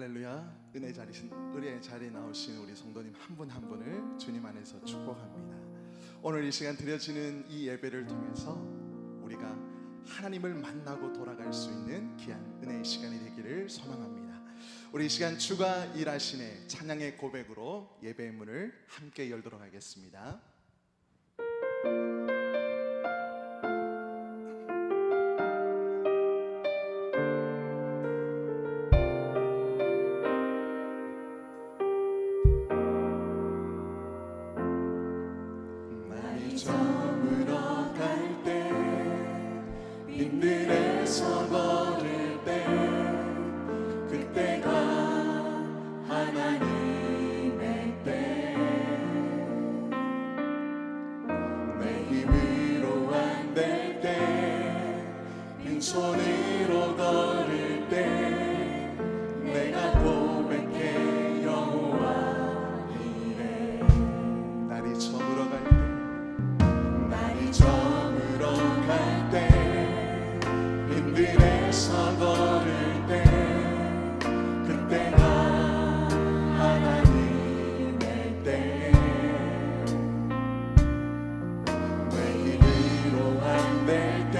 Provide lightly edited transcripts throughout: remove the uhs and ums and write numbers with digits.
할렐루야. 은혜 자리에 나오신 우리 성도님 한 분 한 분을 주님 안에서 축복합니다. 오늘 이 시간 드려지는 이 예배를 통해서 우리가 하나님을 만나고 돌아갈 수 있는 귀한 은혜의 시간이 되기를 소망합니다. 우리 이 시간 주가 일하시네 찬양의 고백으로 예배의 문을 함께 열도록 하겠습니다. 저물어 갈 때, 빈들에서 걸을 때, 그때가 하나님의 때. 내 힘으로 안 될 때, 빈손으로 걸을 때, 내가 고백해 여호와 이래. 날이 저물어 갈 때, 저물어 갈 때, 힘들에서 걸을 때, 그때가 하나님의 때. 내 힘으로 안 될 때,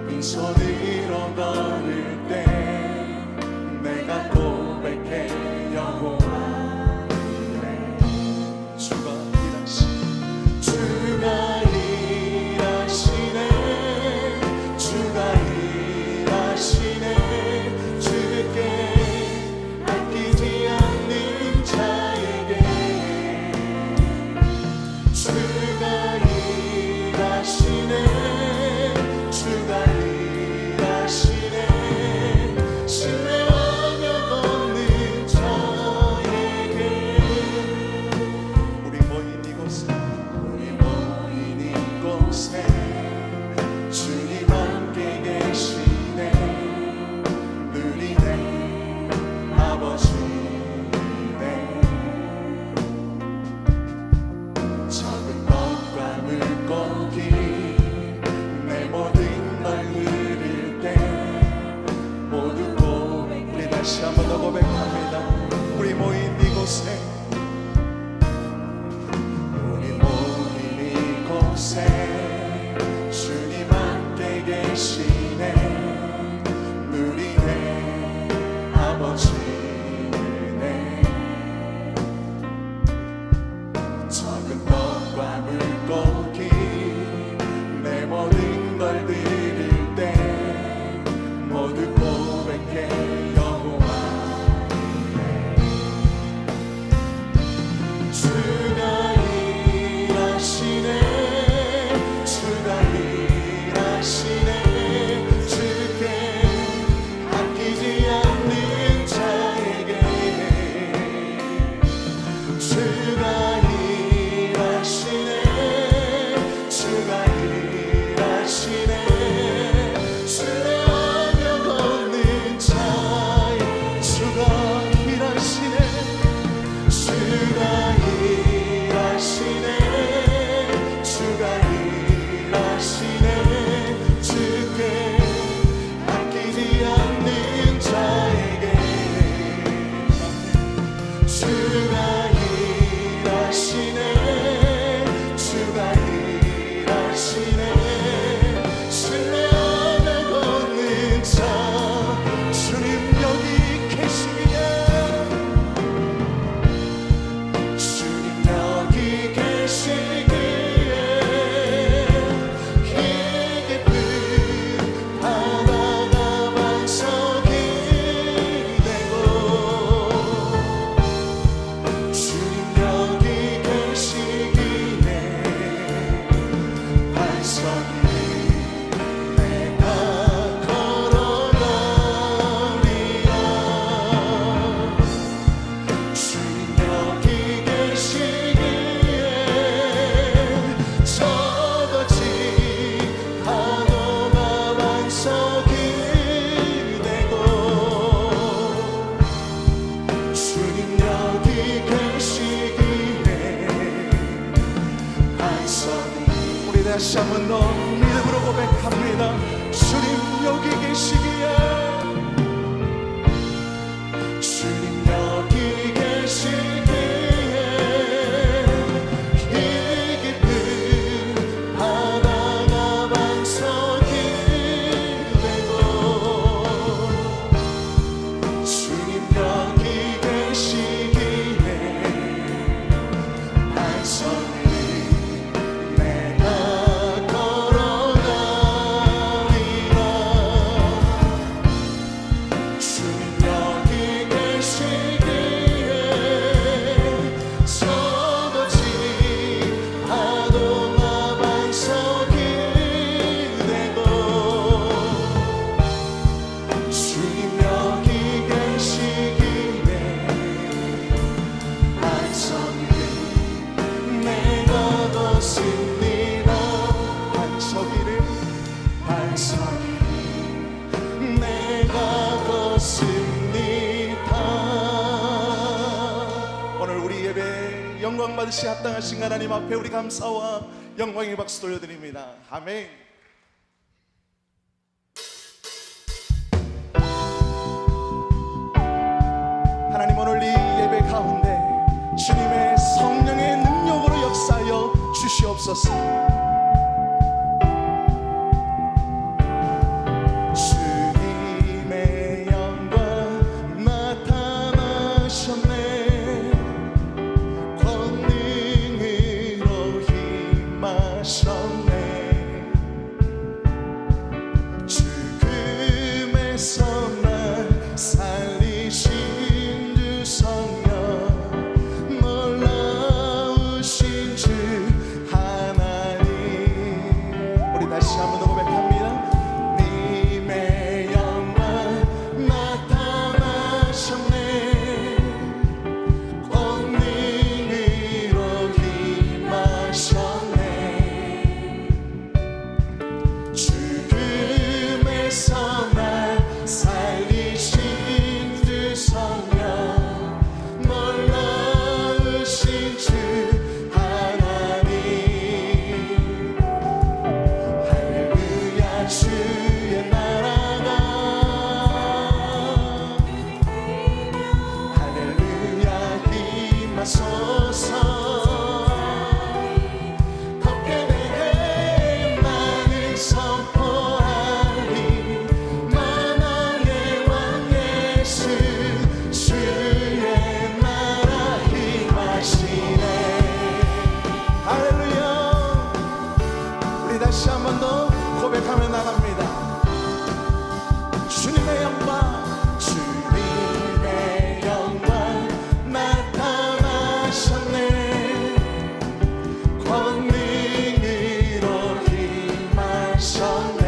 빈손으로 걸을 때, 내가 고백해 여호와 이래. 주가 다시 한번 더 믿음으로 고백합니다. 주님 여기 계시기에 버릇이 합당하신 하나님 앞에 우리 감사와 영광의 박수 돌려드립니다. 아멘. 하나님, 오늘 이 예배 가운데 주님의 성령의 능력으로 역사하여 주시옵소서. 주님의 영광 나타나셨네. 권능으로 임하셨네. 죽음에서 날 살리신 주 성령, 놀라우신 주 하나님. 우리 다시 한번 더 고백합니다. 님의 영광 나타나셨네. 권능으로 임하셨네. 죽음에서 날 살리신 주 성령, 놀라우신 주 하나님. 할렐루야 주의 나라가, 할렐루야 임하소서. 걷게 되네 나는 선포하리. 만왕의 왕 예수 주의 나라 임하시네. 할렐루야. 우리 다시 한 번 더 고백하며 나갑니다. 주님의 영광, 주님의 영광 나타나셨네. 권능으로 임하셨네.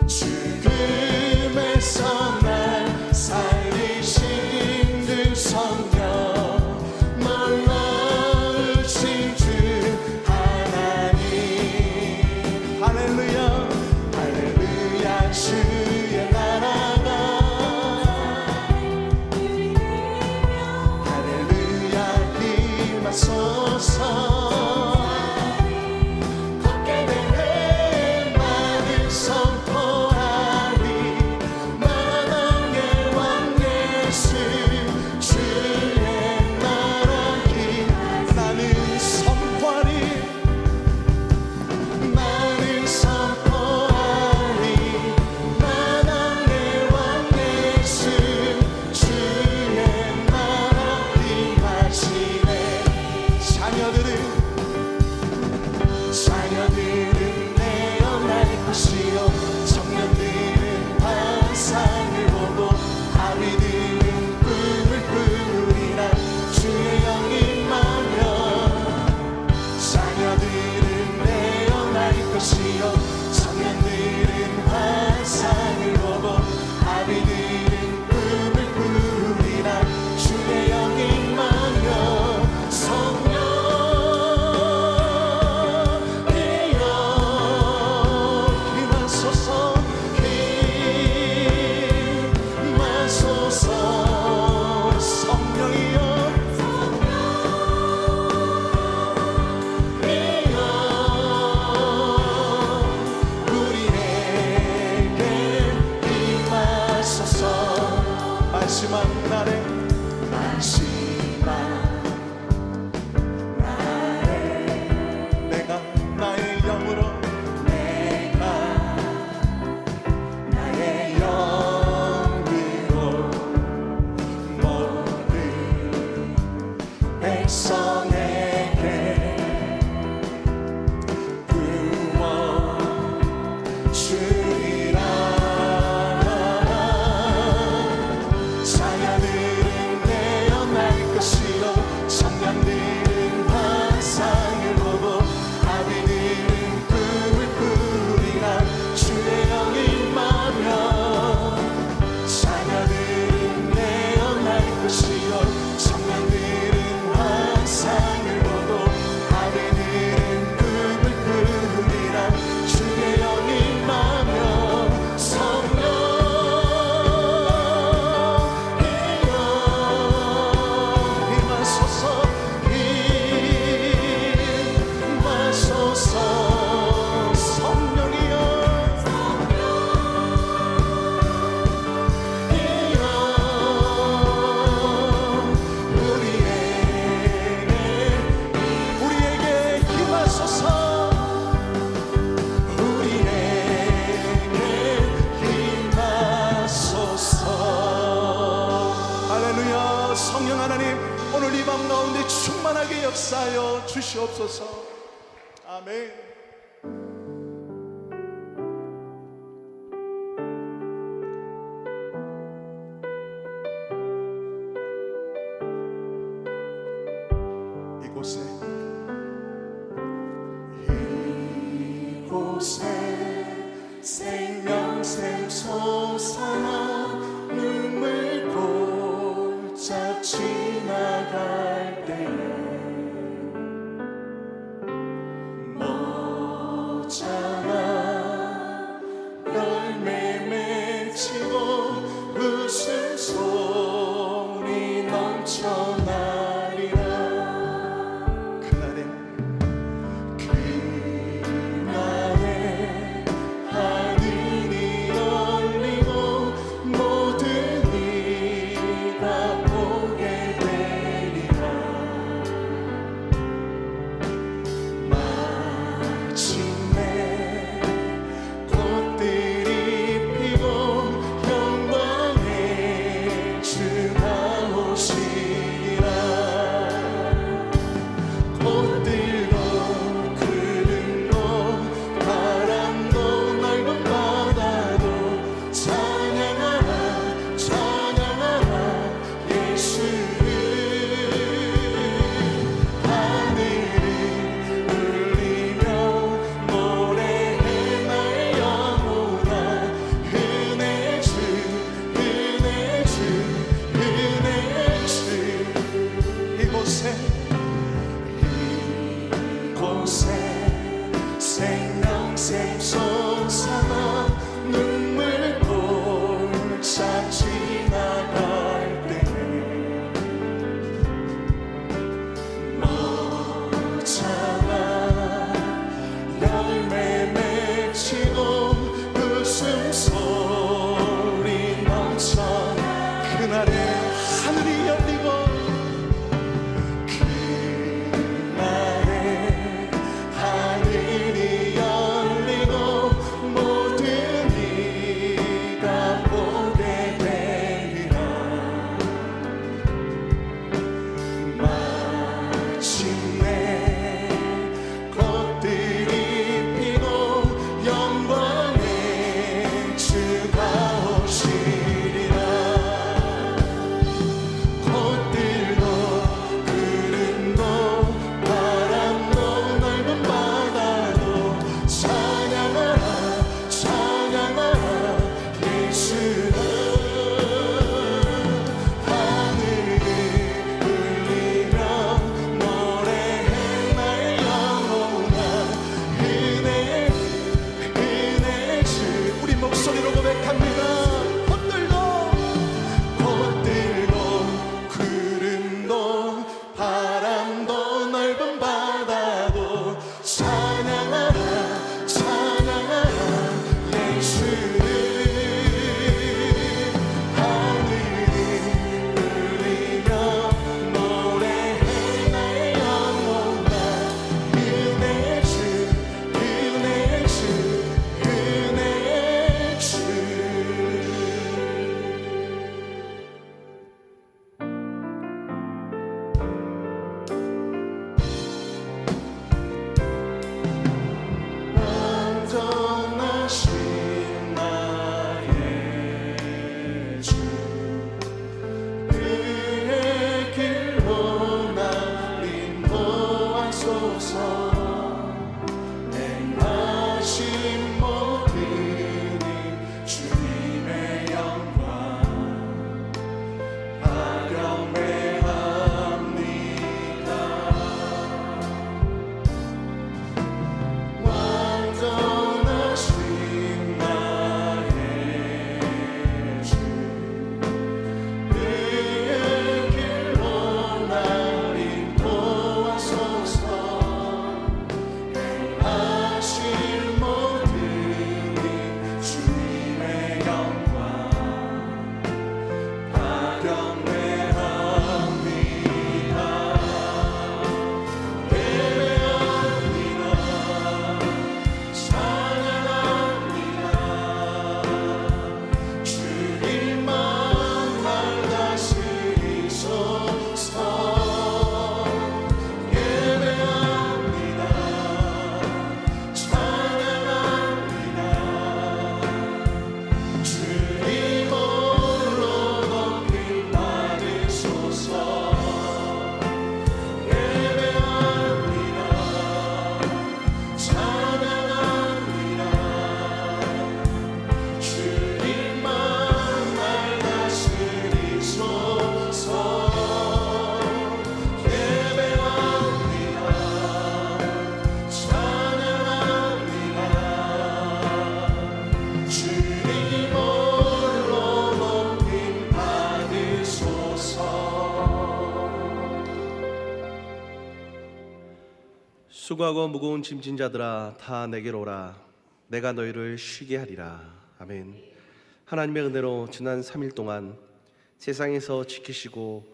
죽음에서 날 살리신 주 성령, 놀라우신 주 하나님. 할렐루야. 할렐루야 주의 나라가, 할렐루야 임하소서. 걷게 되네 나는 선포하리. 만왕의 왕 예수 주의 나라 나는 선포하리. 나는 선포하리. 만왕의 왕 예수 주의 나라 임하시네. 자녀들은 내어날 것이요, 청년들은 환상을 보고, 아비들은 꿈을 꾸리라. 주의 영이 임하면 자녀들은 내어날 것이요, 청년들은 환상을 보고, 아비들은 꿈을 꾸리라. 주의 영이 임하면 성령 역사하여 주시옵소서. 아멘. 이곳에 생명샘 솟아나 눈물 골짝 지나갈 때에 모자라 열매 맺히고 웃음소리 넘쳐나리라. 생명샘 솟아나 눈물 골짝 지나갈 때에 모자라 열매 맺히고 웃음소리 넘쳐 그날에 하늘이 열리고 수고하고 무거운 짐진 자들아 다 내게로 오라. 내가 너희를 쉬게 하리라. 아멘. 하나님의 은혜로 지난 3일 동안 세상에서 지키시고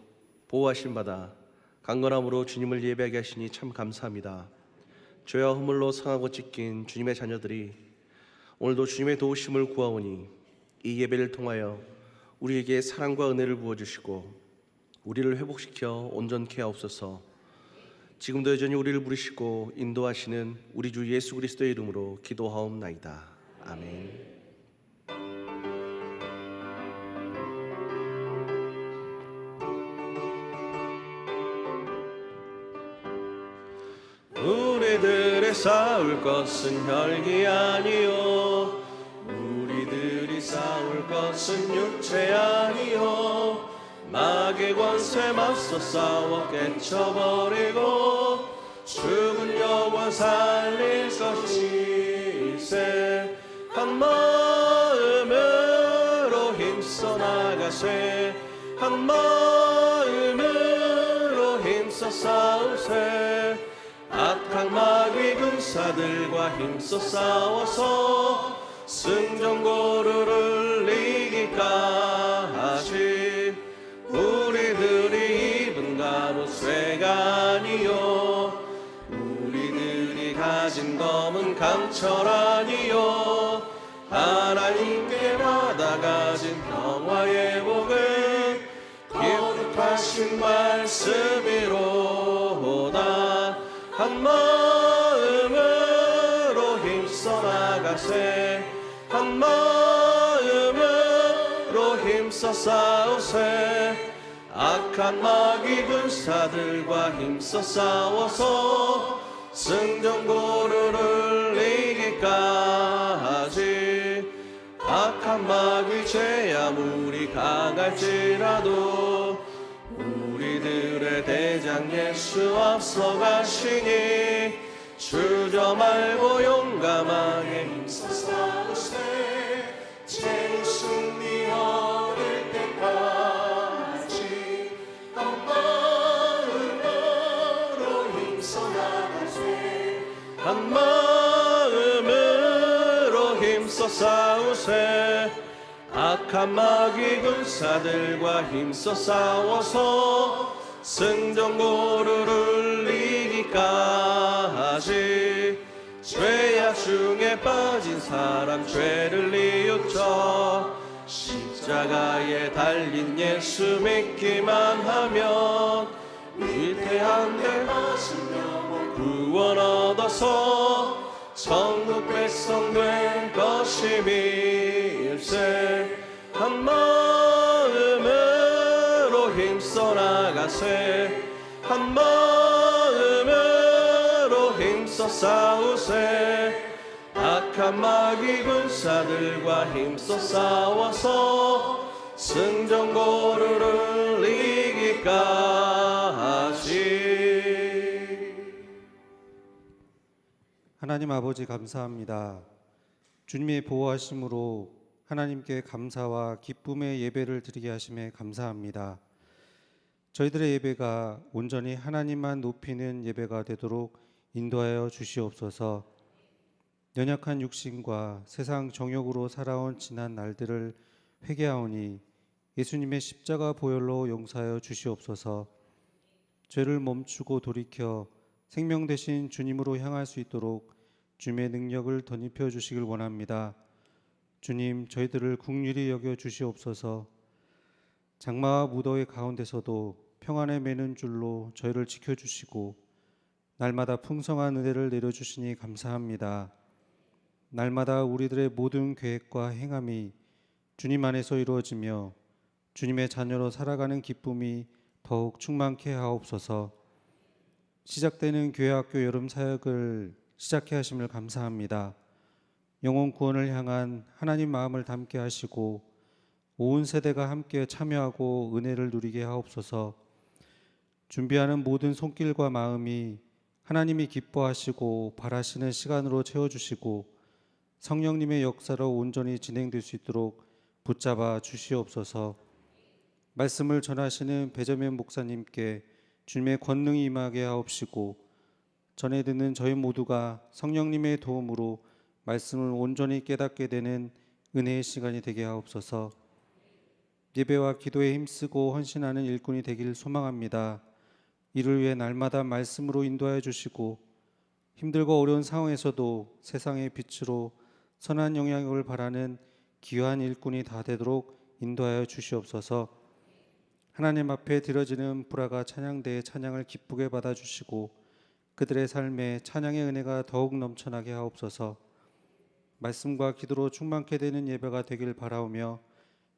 보호하신 바다 강건함으로 주님을 예배하게 하시니 참 감사합니다. 죄와 허물로 상하고 찢긴 주님의 자녀들이 오늘도 주님의 도우심을 구하오니 이 예배를 통하여 우리에게 사랑과 은혜를 부어주시고 우리를 회복시켜 온전케 하옵소서. 지금도 여전히 우리를 부르시고 인도하시는 우리 주 예수 그리스도의 이름으로 기도하옵나이다. 아멘. 우리들의 싸울 것은 혈기 아니요, 우리들이 싸울 것은 육체 아니요, 마귀의 권세 맞서 싸워 깨쳐버리고 죽은 영혼 살릴 것일세. 한 마음으로 힘써 나가세, 한 마음으로 힘써 싸우세. 악한 마귀 군사들과 힘써 싸워서 승전고루를 이기까지 우리들이 입은 갑옷쇠가 아니요, 우리들이 가진 검은 강철 아니요, 하나님께 받아가진 평화의 복은 기록하신 말씀이로다. 한 마음으로 힘써 나가세, 한 마음으로 힘써 싸우세. 악한 마귀 군사들과 힘써 싸워서 승전고루를 이기까지. 악한 마귀 죄 아무리 강할지라도 우리들의 대장 예수 앞서가시니 주저 말고 용감하게 힘써 싸우세. 죄의 승리 얻을 때까지 한 마음으로 힘써 나가세, 한 마음으로 힘써 싸우세. 악한 마귀 군사들과 힘써 싸워서 승전고루를 이기까지. 죄악 중에 빠진 사람 죄를 뉘우쳐 십자가에 달린 예수 믿기만 하면 위태한 데 구원 얻어서 천국 백성 될 것임일세. 한 마음으로 힘써 나가세, 한 마음으로 힘써 싸우세. 악한 마귀 군사들과 힘써 싸워서 승전고루를 이기까지. 하나님 아버지 감사합니다. 주님의 보호하심으로 하나님께 감사와 기쁨의 예배를 드리게 하심에 감사합니다. 저희들의 예배가 온전히 하나님만 높이는 예배가 되도록 인도하여 주시옵소서. 연약한 육신과 세상 정욕으로 살아온 지난 날들을 회개하오니 예수님의 십자가 보혈로 용서하여 주시옵소서. 죄를 멈추고 돌이켜 생명 되신 주님으로 향할 수 있도록 주님의 능력을 덧입혀 주시길 원합니다. 주님, 저희들을 긍휼히 여겨 주시옵소서. 장마와 무더위 가운데서도 평안에 매는 줄로 저희를 지켜주시고 날마다 풍성한 은혜를 내려주시니 감사합니다. 날마다 우리들의 모든 계획과 행함이 주님 안에서 이루어지며 주님의 자녀로 살아가는 기쁨이 더욱 충만케 하옵소서. 시작되는 교회학교 여름 사역을 시작해 하심을 감사합니다. 영혼 구원을 향한 하나님 마음을 담게 하시고 온 세대가 함께 참여하고 은혜를 누리게 하옵소서. 준비하는 모든 손길과 마음이 하나님이 기뻐하시고 바라시는 시간으로 채워주시고 성령님의 역사로 온전히 진행될 수 있도록 붙잡아 주시옵소서. 말씀을 전하시는 배재면 목사님께 주님의 권능이 임하게 하옵시고 전해 듣는 저희 모두가 성령님의 도움으로 말씀을 온전히 깨닫게 되는 은혜의 시간이 되게 하옵소서. 예배와 기도에 힘쓰고 헌신하는 일꾼이 되길 소망합니다. 이를 위해 날마다 말씀으로 인도하여 주시고 힘들고 어려운 상황에서도 세상의 빛으로 선한 영향력을 바라는 귀한 일꾼이 다 되도록 인도하여 주시옵소서. 하나님 앞에 드려지는 불화가 찬양대의 찬양을 기쁘게 받아주시고 그들의 삶에 찬양의 은혜가 더욱 넘쳐나게 하옵소서. 말씀과 기도로 충만케 되는 예배가 되길 바라오며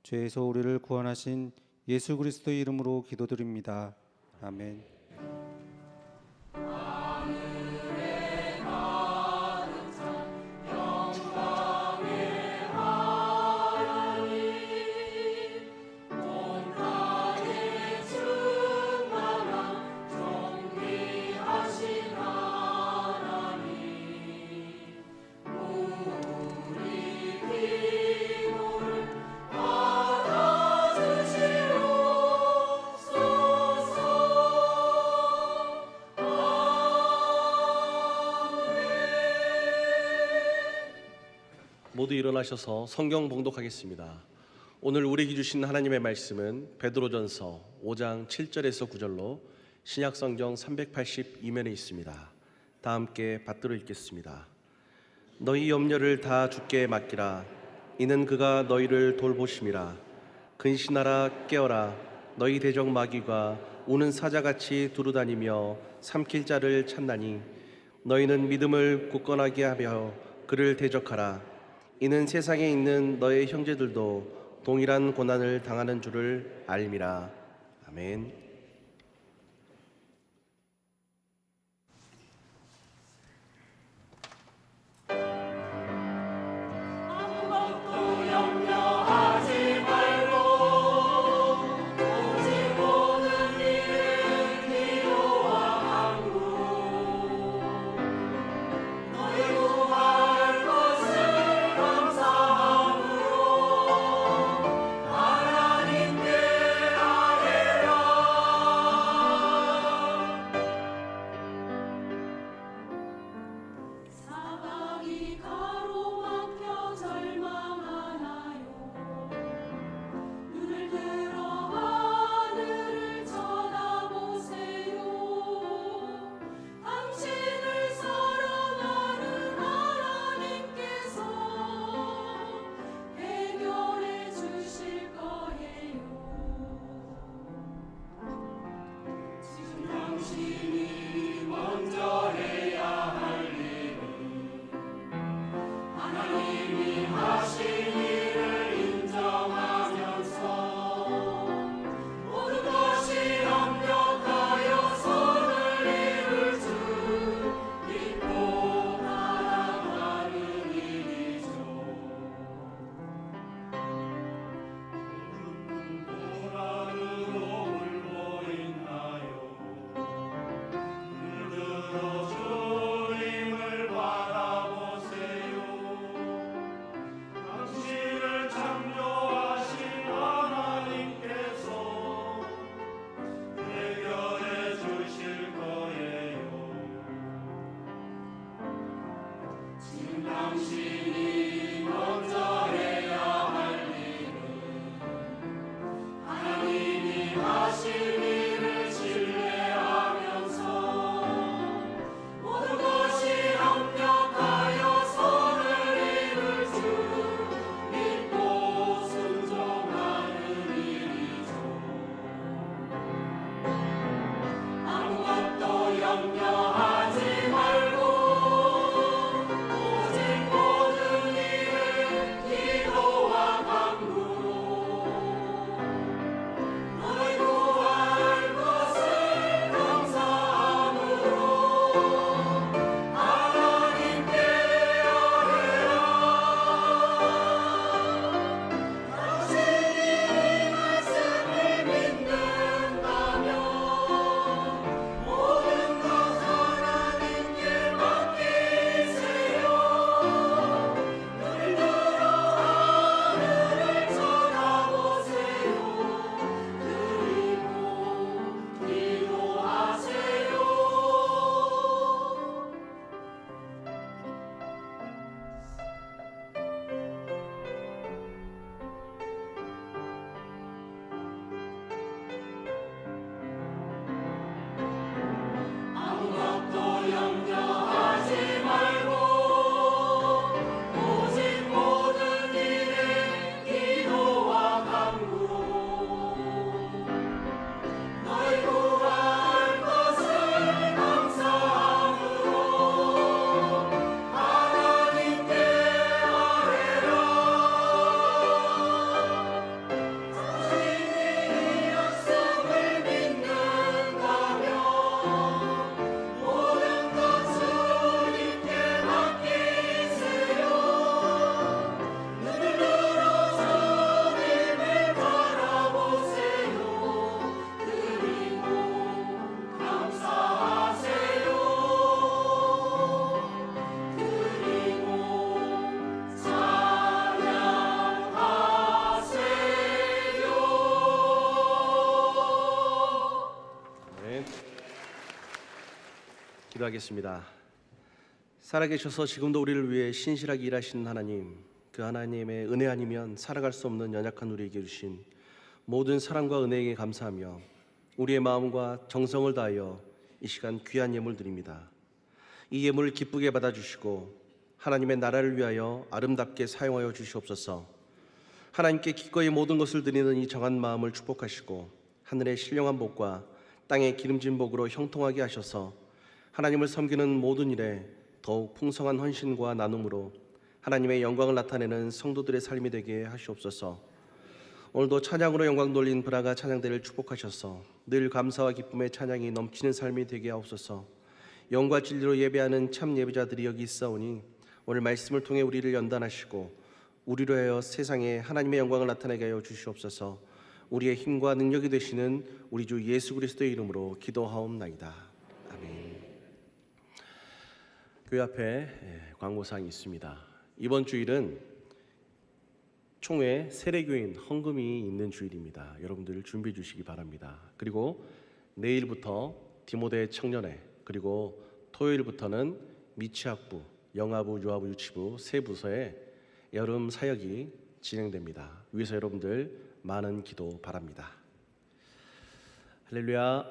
죄에서 우리를 구원하신 예수 그리스도의 이름으로 기도드립니다. 아멘. 모두 일어나셔서 성경 봉독하겠습니다. 오늘 우리에게 주신 하나님의 말씀은 베드로전서 5장 7절에서 9절로 신약성경 382면에 있습니다. 다 함께 받들어 읽겠습니다. 너희 염려를 다 주께 맡기라. 이는 그가 너희를 돌보심이라. 근신하라 깨어라. 너희 대적 마귀가 우는 사자같이 두루다니며 삼킬 자를 찾나니 너희는 믿음을 굳건하게 하며 그를 대적하라. 이는 세상에 있는 너의 형제들도 동일한 고난을 당하는 줄을 알미라. 아멘. 염려하지 말고 오직 모든 기도하겠습니다. 살아계셔서 지금도 우리를 위해 신실하게 일하시는 하나님, 그 하나님의 은혜 아니면 살아갈 수 없는 연약한 우리에게 주신 모든 사랑과 은혜에 감사하며 우리의 마음과 정성을 다하여 이 시간 귀한 예물 드립니다. 이 예물을 기쁘게 받아주시고 하나님의 나라를 위하여 아름답게 사용하여 주시옵소서. 하나님께 기꺼이 모든 것을 드리는 이 정한 마음을 축복하시고 하늘의 신령한 복과 땅의 기름진 복으로 형통하게 하셔서 하나님을 섬기는 모든 일에 더욱 풍성한 헌신과 나눔으로 하나님의 영광을 나타내는 성도들의 삶이 되게 하시옵소서. 오늘도 찬양으로 영광 돌린 브라가 찬양대를 축복하셔서 늘 감사와 기쁨의 찬양이 넘치는 삶이 되게 하옵소서. 영과 진리로 예배하는 참 예배자들이 여기 있사오니 오늘 말씀을 통해 우리를 연단하시고 우리로 하여 세상에 하나님의 영광을 나타내게 하여 주시옵소서. 우리의 힘과 능력이 되시는 우리 주 예수 그리스도의 이름으로 기도하옵나이다. 아멘. 교회 앞에 광고사항이 있습니다. 이번 주일은 총회 세례교인 헌금이 있는 주일입니다. 여러분들 준비해 주시기 바랍니다. 그리고 내일부터 디모데 청년회, 그리고 토요일부터는 미취학부, 영아부, 유아부, 유치부 세 부서의 여름 사역이 진행됩니다. 위에서 여러분들 많은 기도 바랍니다. 할렐루야.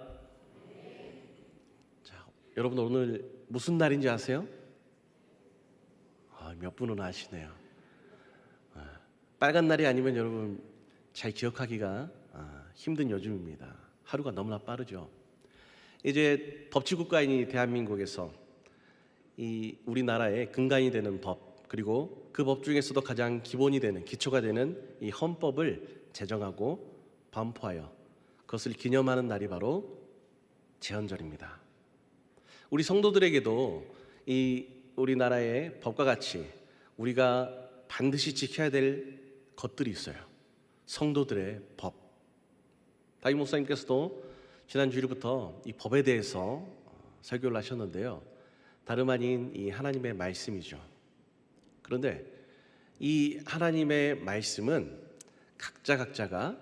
자, 여러분 오늘 무슨 날인지 아세요? 몇 분은 아시네요. 빨간 날이 아니면 여러분 잘 기억하기가 힘든 요즘입니다. 하루가 너무나 빠르죠. 이제 법치국가인 대한민국에서 이 우리나라의 근간이 되는 법, 그리고 그 법 중에서도 가장 기본이 되는, 기초가 되는 이 헌법을 제정하고 반포하여 그것을 기념하는 날이 바로 제헌절입니다. 우리 성도들에게도 이 우리나라의 법과 같이 우리가 반드시 지켜야 될 것들이 있어요. 성도들의 법. 담임 목사님께서도 지난 주일부터 이 법에 대해서 설교를 하셨는데요. 다름 아닌 이 하나님의 말씀이죠. 그런데 이 하나님의 말씀은 각자가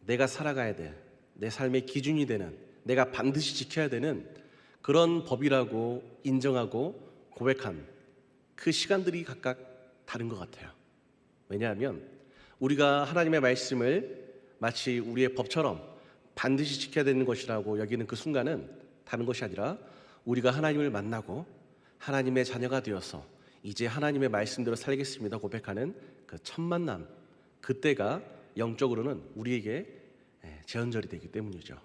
내가 살아가야 될, 내 삶의 기준이 되는, 내가 반드시 지켜야 되는 그런 법이라고 인정하고 고백한 그 시간들이 각각 다른 것 같아요. 왜냐하면 우리가 하나님의 말씀을 마치 우리의 법처럼 반드시 지켜야 되는 것이라고 여기는 그 순간은 다른 것이 아니라 우리가 하나님을 만나고 하나님의 자녀가 되어서 이제 하나님의 말씀대로 살겠습니다 고백하는 그 첫 만남, 그때가 영적으로는 우리에게 제헌절이 되기 때문이죠.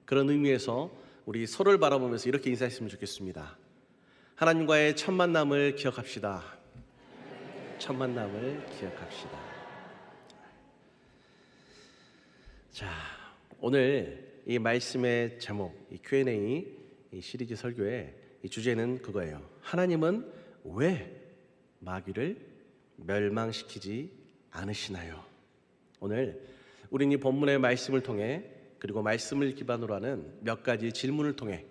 그런 의미에서 우리 서로를 바라보면서 이렇게 인사했으면 좋겠습니다. 하나님과의 첫 만남을 기억합시다. 첫 만남을 기억합시다. 자, 오늘 이 말씀의 제목, 이 Q&A 이 시리즈 설교의 이 주제는 그거예요. 하나님은 왜 마귀를 멸망시키지 않으시나요? 오늘 우리는 이 본문의 말씀을 통해, 그리고 말씀을 기반으로 하는 몇 가지 질문을 통해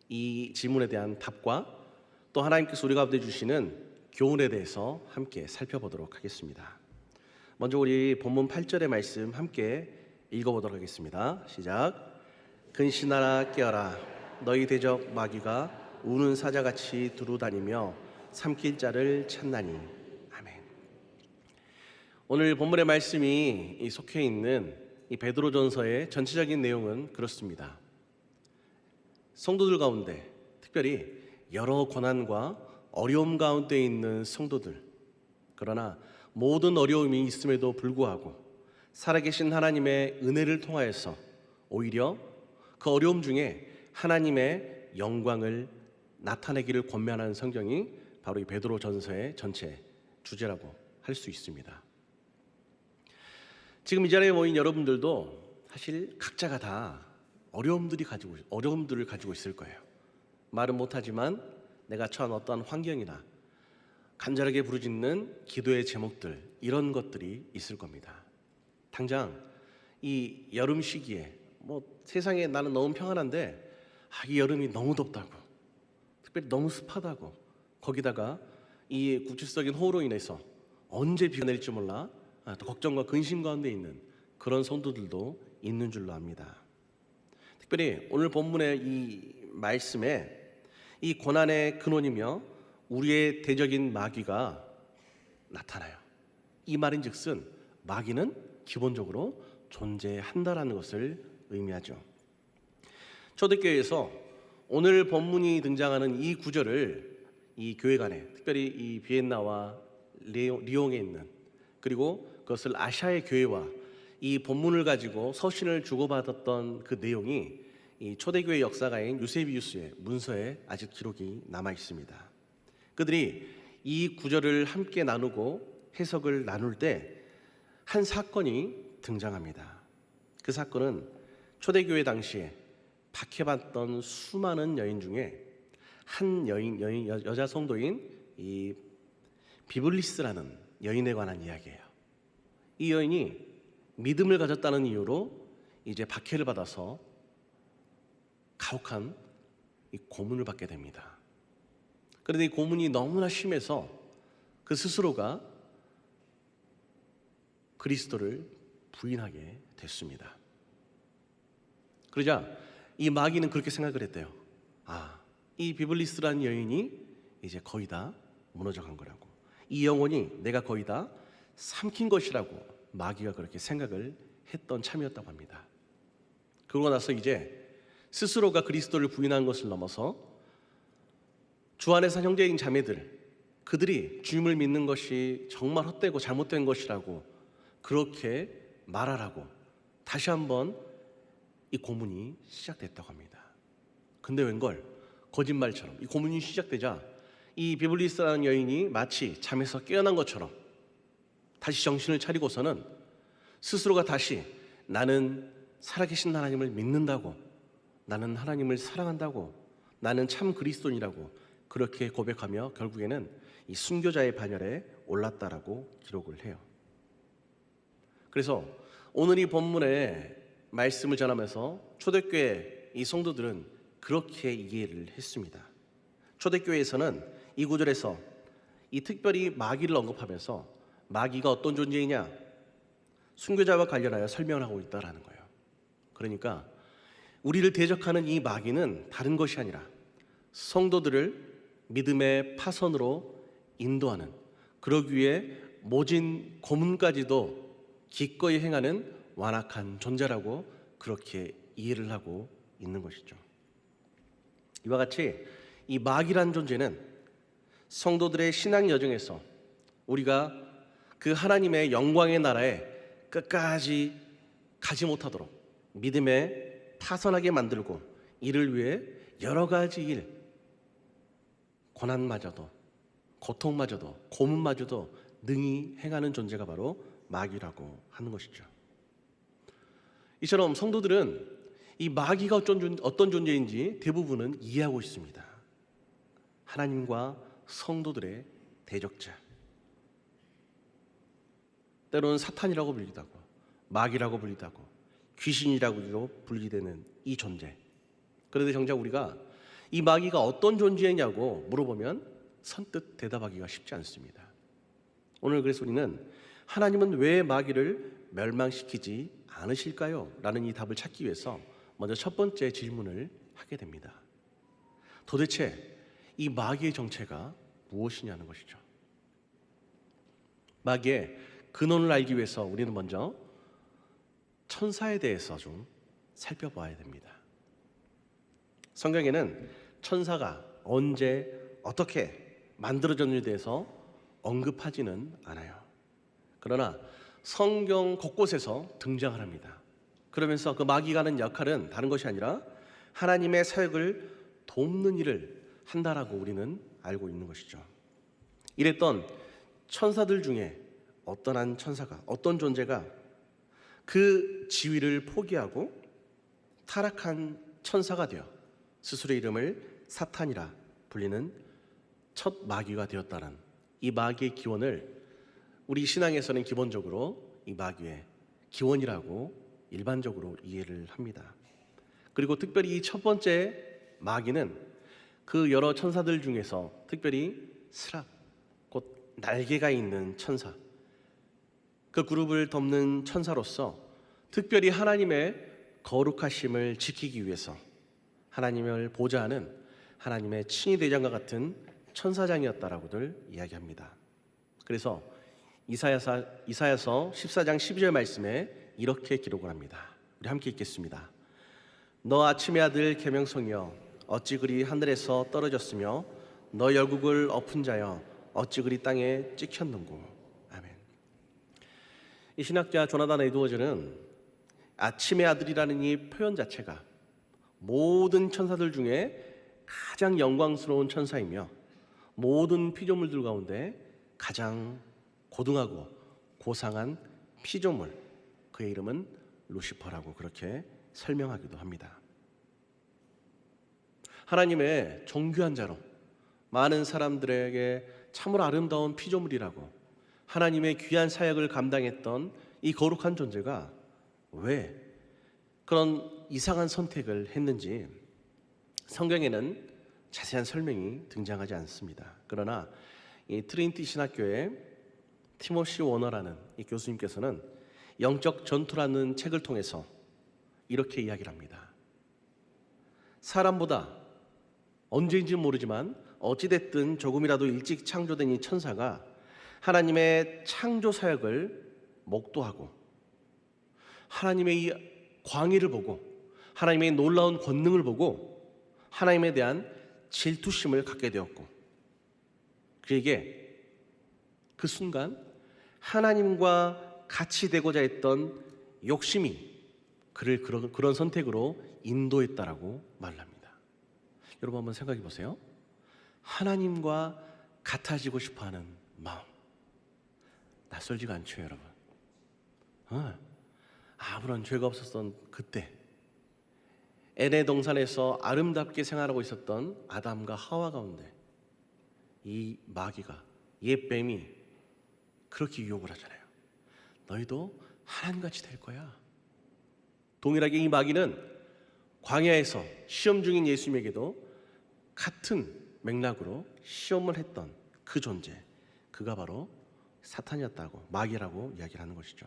이 질문에 대한 답과 또 하나님께서 우리 가운데 주시는 교훈에 대해서 함께 살펴보도록 하겠습니다. 먼저 우리 본문 8절의 말씀 함께 읽어보도록 하겠습니다. 시작. 근신하라 깨어라. 너희 대적 마귀가 우는 사자같이 두루다니며 삼킬 자를 찾나니. 아멘. 오늘 본문의 말씀이 속해 있는 이 베드로전서의 전체적인 내용은 그렇습니다. 성도들 가운데 특별히 여러 고난과 어려움 가운데 있는 성도들, 그러나 모든 어려움이 있음에도 불구하고 살아계신 하나님의 은혜를 통하여서 오히려 그 어려움 중에 하나님의 영광을 나타내기를 권면하는 성경이 바로 이 베드로전서의 전체 주제라고 할 수 있습니다. 지금 이 자리에 모인 여러분들도 사실 각자가 다 어려움들을 가지고 있을 거예요. 말은 못하지만 내가 처한 어떠한 환경이나 간절하게 부르짖는 기도의 제목들, 이런 것들이 있을 겁니다. 당장 이 여름 시기에 세상에 나는 너무 평안한데 이 여름이 너무 덥다고, 특별히 너무 습하다고, 거기다가 이 국질적인 호우로 인해서 언제 비가 내릴지 몰라 또 걱정과 근심 가운데 있는 그런 성도들도 있는 줄로 압니다. 특별히 오늘 본문의 이 말씀에 이 고난의 근원이며 우리의 대적인 마귀가 나타나요. 이 말인즉슨 마귀는 기본적으로 존재한다라는 것을 의미하죠. 초대교회에서 오늘 본문이 등장하는 이 구절을 이 교회 간에, 특별히 이 비엔나와 리옹에 있는, 그리고 그것을 아시아의 교회와 이 본문을 가지고 서신을 주고받았던 그 내용이 이 초대교회 역사가인 유세비우스의 문서에 아직 기록이 남아 있습니다. 그들이 이 구절을 함께 나누고 해석을 나눌 때 한 사건이 등장합니다. 그 사건은 초대교회 당시에 박해받던 수많은 여인 중에 한 여자 성도인 이 비블리스라는 여인에 관한 이야기예요. 이 여인이 믿음을 가졌다는 이유로 이제 박해를 받아서 가혹한 이 고문을 받게 됩니다. 그런데 이 고문이 너무나 심해서 그 스스로가 그리스도를 부인하게 됐습니다. 그러자 이 마귀는 그렇게 생각을 했대요. 이 비블리스라는 여인이 이제 거의 다 무너져 간 거라고, 이 영혼이 내가 거의 다 삼킨 것이라고 마귀가 그렇게 생각을 했던 참이었다고 합니다. 그러고 나서 이제 스스로가 그리스도를 부인한 것을 넘어서 주 안에 산 형제인 자매들, 그들이 주님을 믿는 것이 정말 헛되고 잘못된 것이라고 그렇게 말하라고 다시 한번 이 고문이 시작됐다고 합니다. 근데 웬걸 거짓말처럼 이 고문이 시작되자 이 비블리스라는 여인이 마치 잠에서 깨어난 것처럼 다시 정신을 차리고서는 스스로가 다시 나는 살아계신 하나님을 믿는다고, 나는 하나님을 사랑한다고, 나는 참 그리스도인이라고 그렇게 고백하며 결국에는 이 순교자의 반열에 올랐다라고 기록을 해요. 그래서 오늘 이 본문의 말씀을 전하면서 초대교회 이 성도들은 그렇게 이해를 했습니다. 초대교회에서는 이 구절에서 이 특별히 마귀를 언급하면서 마귀가 어떤 존재이냐, 순교자와 관련하여 설명을 하고 있다라는 거예요. 그러니까 우리를 대적하는 이 마귀는 다른 것이 아니라 성도들을 믿음의 파선으로 인도하는, 그러기 위해 모진 고문까지도 기꺼이 행하는 완악한 존재라고 그렇게 이해를 하고 있는 것이죠. 이와 같이 이 마귀란 존재는 성도들의 신앙 여정에서 우리가 그 하나님의 영광의 나라에 끝까지 가지 못하도록 믿음에 파선하게 만들고 이를 위해 여러 가지 일, 고난마저도, 고통마저도, 고문마저도 능히 행하는 존재가 바로 마귀라고 하는 것이죠. 이처럼 성도들은 이 마귀가 어떤 존재인지 대부분은 이해하고 있습니다. 하나님과 성도들의 대적자, 때로는 사탄이라고 불리기도 하고 마귀라고 불리기도 하고 귀신이라고 불리되는 이 존재. 그런데 정작 우리가 이 마귀가 어떤 존재냐고 물어보면 선뜻 대답하기가 쉽지 않습니다. 오늘 그래서 우리는 하나님은 왜 마귀를 멸망시키지 않으실까요? 라는 이 답을 찾기 위해서 먼저 첫 번째 질문을 하게 됩니다. 도대체 이 마귀의 정체가 무엇이냐는 것이죠. 마귀의 근원을 알기 위해서 우리는 먼저 천사에 대해서 좀 살펴봐야 됩니다. 성경에는 천사가 언제 어떻게 만들어졌는지에 대해서 언급하지는 않아요. 그러나 성경 곳곳에서 등장을 합니다. 그러면서 그 마귀가 하는 역할은 다른 것이 아니라 하나님의 사역을 돕는 일을 한다라고 우리는 알고 있는 것이죠. 이랬던 천사들 중에 어떤 한 천사가, 어떤 존재가 그 지위를 포기하고 타락한 천사가 되어 스스로의 이름을 사탄이라 불리는 첫 마귀가 되었다는 이 마귀의 기원을 우리 신앙에서는 기본적으로 이 마귀의 기원이라고 일반적으로 이해를 합니다. 그리고 특별히 이 첫 번째 마귀는 그 여러 천사들 중에서 특별히 스랍, 곧 날개가 있는 천사, 그 그룹을 덮는 천사로서 특별히 하나님의 거룩하심을 지키기 위해서 하나님을 보좌하는 하나님의 친위대장과 같은 천사장이었다라고들 이야기합니다. 그래서 이사야서 14장 12절 말씀에 이렇게 기록을 합니다. 우리 함께 읽겠습니다. 너 아침의 아들 계명성이여 어찌 그리 하늘에서 떨어졌으며 너 열국을 엎은 자여 어찌 그리 땅에 찍혔는고. 아멘. 이 신학자 조나단 에드워즈는 아침의 아들이라는 이 표현 자체가 모든 천사들 중에 가장 영광스러운 천사이며 모든 피조물들 가운데 가장 고등하고 고상한 피조물, 그의 이름은 루시퍼라고 그렇게 설명하기도 합니다. 하나님의 정귀한 자로 많은 사람들에게 참으로 아름다운 피조물이라고 하나님의 귀한 사역을 감당했던 이 거룩한 존재가 왜 그런 이상한 선택을 했는지 성경에는 자세한 설명이 등장하지 않습니다. 그러나 이 트리니티 신학교의 티모시 워너라는 이 교수님께서는 영적 전투라는 책을 통해서 이렇게 이야기를 합니다. 사람보다 언제인지는 모르지만 어찌됐든 조금이라도 일찍 창조된 이 천사가 하나님의 창조 사역을 목도하고 하나님의 이 광의를 보고 하나님의 놀라운 권능을 보고 하나님에 대한 질투심을 갖게 되었고 그에게 그 순간 하나님과 같이 되고자 했던 욕심이 그를 그런 선택으로 인도했다라고 말을 합니다. 여러분 한번 생각해 보세요. 하나님과 같아지고 싶어하는 마음 낯설지가 않죠, 여러분. 아무런 죄가 없었던 그때 에덴 동산에서 아름답게 생활하고 있었던 아담과 하와 가운데 이 마귀가, 옛 뱀이 그렇게 유혹을 하잖아요. 너희도 하나님같이 될 거야. 동일하게 이 마귀는 광야에서 시험 중인 예수님에게도 같은 맥락으로 시험을 했던 그 존재, 그가 바로 사탄이었다고, 마귀라고 이야기를 하는 것이죠.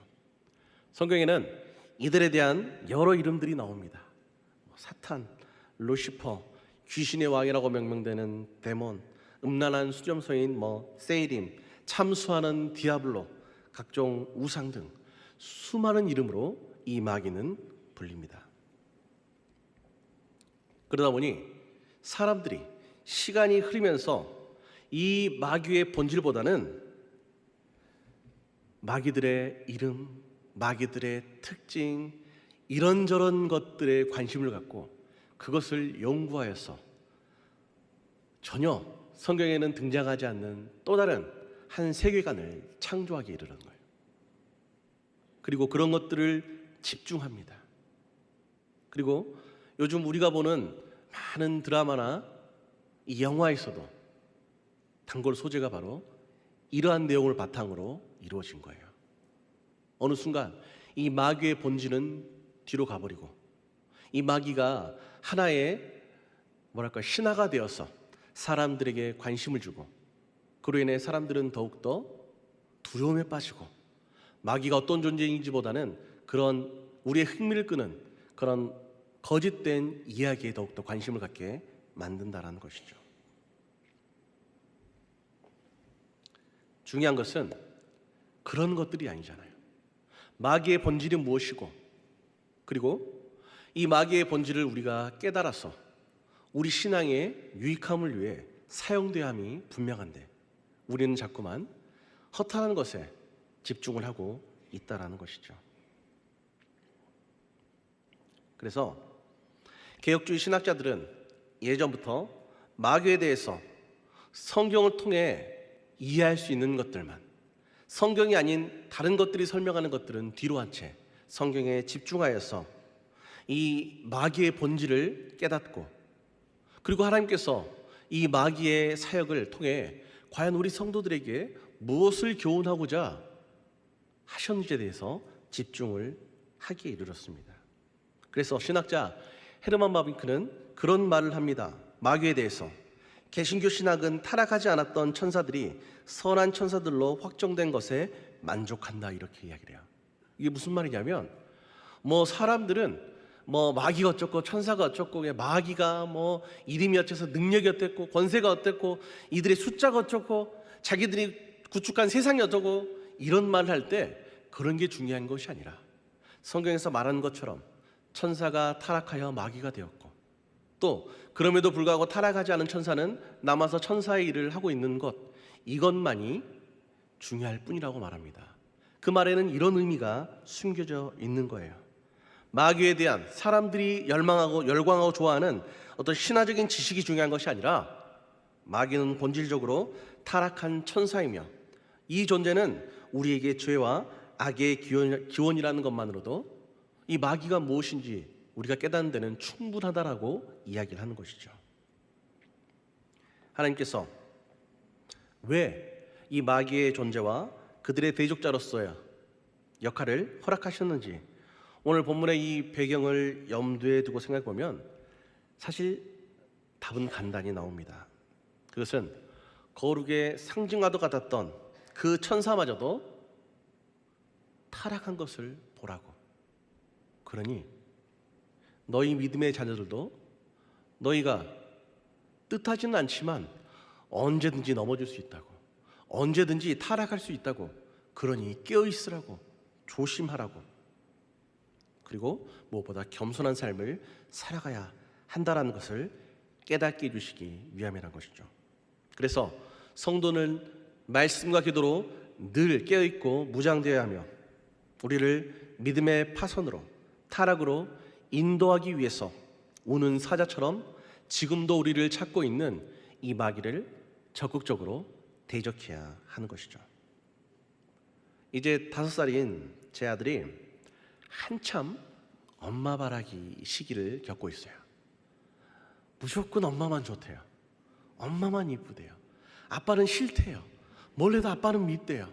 성경에는 이들에 대한 여러 이름들이 나옵니다. 사탄, 루시퍼, 귀신의 왕이라고 명명되는 데몬, 음란한 수점서인 세이림, 참수하는 디아블로, 각종 우상 등 수많은 이름으로 이 마귀는 불립니다. 그러다 보니 사람들이 시간이 흐르면서 이 마귀의 본질보다는 마귀들의 이름, 마귀들의 특징, 이런저런 것들에 관심을 갖고 그것을 연구하여서 전혀 성경에는 등장하지 않는 또 다른 한 세계관을 창조하기 이르는 거예요. 그리고 그런 것들을 집중합니다. 그리고 요즘 우리가 보는 많은 드라마나 이 영화에서도 단골 소재가 바로 이러한 내용을 바탕으로 이루어진 거예요. 어느 순간 이 마귀의 본질은 뒤로 가버리고 이 마귀가 하나의 신화가 되어서 사람들에게 관심을 주고 그로 인해 사람들은 더욱더 두려움에 빠지고 마귀가 어떤 존재인지보다는 그런 우리의 흥미를 끄는 그런 거짓된 이야기에 더욱더 관심을 갖게 만든다라는 것이죠. 중요한 것은 그런 것들이 아니잖아요. 마귀의 본질이 무엇이고 그리고 이 마귀의 본질을 우리가 깨달아서 우리 신앙의 유익함을 위해 사용돼야 함이 분명한데 우리는 자꾸만 허탄한 것에 집중을 하고 있다라는 것이죠. 그래서 개혁주의 신학자들은 예전부터 마귀에 대해서 성경을 통해 이해할 수 있는 것들만, 성경이 아닌 다른 것들이 설명하는 것들은 뒤로 한 채 성경에 집중하여서 이 마귀의 본질을 깨닫고 그리고 하나님께서 이 마귀의 사역을 통해 과연 우리 성도들에게 무엇을 교훈하고자 하셨는지에 대해서 집중을 하기에 이르렀습니다. 그래서 신학자 헤르만 바빙크는 그런 말을 합니다. 마귀에 대해서 개신교 신학은 타락하지 않았던 천사들이 선한 천사들로 확정된 것에 만족한다 이렇게 이야기를 해요. 이게 무슨 말이냐면 사람들은 뭐 마귀가 어쩌고 천사가 어쩌고 마귀가 뭐 이름이 어째서 능력이 어땠고 권세가 어땠고 이들의 숫자가 어쩌고 자기들이 구축한 세상이 어쩌고 이런 말을 할 때 그런 게 중요한 것이 아니라 성경에서 말하는 것처럼 천사가 타락하여 마귀가 되었고 또 그럼에도 불구하고 타락하지 않은 천사는 남아서 천사의 일을 하고 있는 것, 이것만이 중요할 뿐이라고 말합니다. 그 말에는 이런 의미가 숨겨져 있는 거예요. 마귀에 대한 사람들이 열광하고 좋아하는 어떤 신화적인 지식이 중요한 것이 아니라 마귀는 본질적으로 타락한 천사이며 이 존재는 우리에게 죄와 악의 기원이라는 것만으로도 이 마귀가 무엇인지 우리가 깨닫는 데는 충분하다라고 이야기를 하는 것이죠. 하나님께서 왜 이 마귀의 존재와 그들의 대적자로서의 역할을 허락하셨는지 오늘 본문의 이 배경을 염두에 두고 생각해 보면 사실 답은 간단히 나옵니다. 그것은 거룩의 상징과도 같았던 그 천사마저도 타락한 것을 보라고. 그러니 너희 믿음의 자녀들도 너희가 뜻하지는 않지만 언제든지 넘어질 수 있다고, 언제든지 타락할 수 있다고, 그러니 깨어있으라고, 조심하라고, 그리고 무엇보다 겸손한 삶을 살아가야 한다라는 것을 깨닫게 해주시기 위함이라는 것이죠. 그래서 성도는 말씀과 기도로 늘 깨어있고 무장되어야 하며 우리를 믿음의 파선으로 타락으로 인도하기 위해서 우는 사자처럼 지금도 우리를 찾고 있는 이 마귀를 적극적으로 대적해야 하는 것이죠. 이제 5살인 제 아들이 한참 엄마 바라기 시기를 겪고 있어요. 무조건 엄마만 좋대요. 엄마만 이쁘대요. 아빠는 싫대요. 뭘 해도 아빠는 밉대요.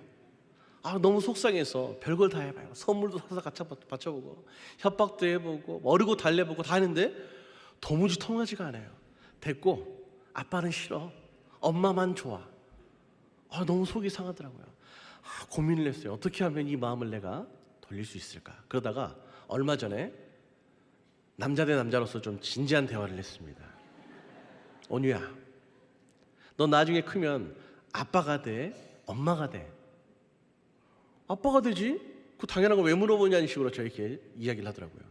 너무 속상해서 별걸 다 해봐요. 선물도 사서 같이 받쳐보고 협박도 해보고 어르고 달래보고 다 하는데 도무지 통하지가 않아요. 됐고 아빠는 싫어. 엄마만 좋아. 너무 속이 상하더라고요. 고민을 했어요. 어떻게 하면 이 마음을 내가 돌릴 수 있을까? 그러다가 얼마 전에 남자 대 남자로서 좀 진지한 대화를 했습니다. 온유야, 너 나중에 크면 아빠가 돼? 엄마가 돼? 아빠가 되지? 그 당연한 거 왜 물어보냐는 식으로 저에게 이야기를 하더라고요.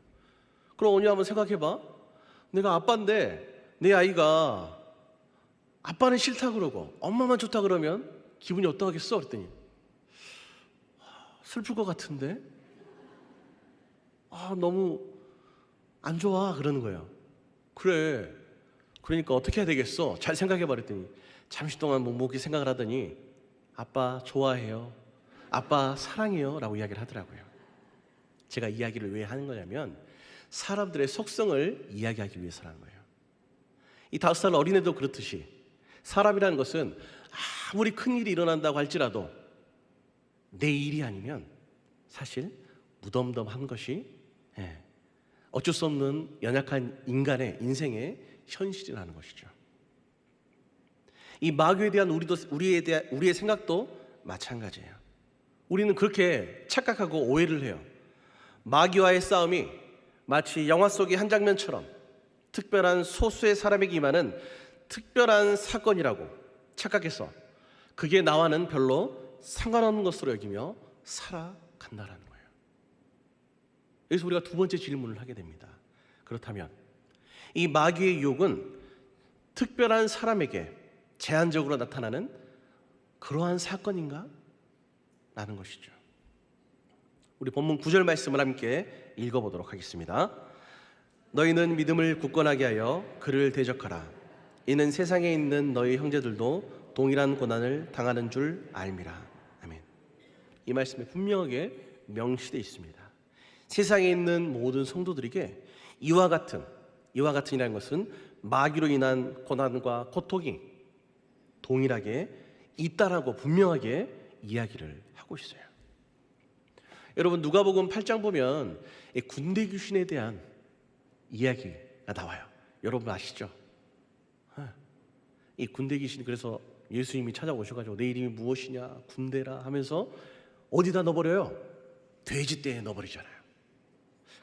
그럼 온유 한번 생각해봐. 내가 아빠인데 내 아이가 아빠는 싫다 그러고 엄마만 좋다 그러면 기분이 어떠하겠어? 그랬더니 슬플 것 같은데? 너무 안 좋아 그러는 거예요. 그래, 그러니까 어떻게 해야 되겠어? 잘 생각해봐 그랬더니 잠시 동안 묵묵히 생각을 하더니 아빠 좋아해요, 아빠 사랑해요 라고 이야기를 하더라고요. 제가 이야기를 왜 하는 거냐면 사람들의 속성을 이야기하기 위해서라는 거예요. 이 5살 어린애도 그렇듯이 사람이라는 것은 아무리 큰일이 일어난다고 할지라도 내 일이 아니면 사실 무덤덤한 것이 어쩔 수 없는 연약한 인간의 인생의 현실이라는 것이죠. 이 마귀에 대한 우리의 생각도 마찬가지예요. 우리는 그렇게 착각하고 오해를 해요. 마귀와의 싸움이 마치 영화 속의 한 장면처럼 특별한 소수의 사람에게 임하는 특별한 사건이라고 착각해서 그게 나와는 별로 상관없는 것으로 여기며 살아간다라는 거예요. 여기서 우리가 두 번째 질문을 하게 됩니다. 그렇다면 이 마귀의 유혹은 특별한 사람에게 제한적으로 나타나는 그러한 사건인가? 라는 것이죠. 우리 본문 9절 말씀을 함께 읽어보도록 하겠습니다. 너희는 믿음을 굳건하게 하여 그를 대적하라. 이는 세상에 있는 너희 형제들도 동일한 고난을 당하는 줄 알미라. 아멘. 이 말씀에 분명하게 명시되어 있습니다. 세상에 있는 모든 성도들에게 이와 같은이라는 것은 마귀로 인한 고난과 고통이 동일하게 있다라고 분명하게 이야기를 하고 있어요. 여러분 누가복음 8장 보면 군대 귀신에 대한 이야기가 나와요. 여러분 아시죠? 이 군대 귀신이 그래서 예수님이 찾아오셔가지고 내 이름이 무엇이냐 군대라 하면서 어디다 넣어버려요? 돼지떼에 넣어버리잖아요.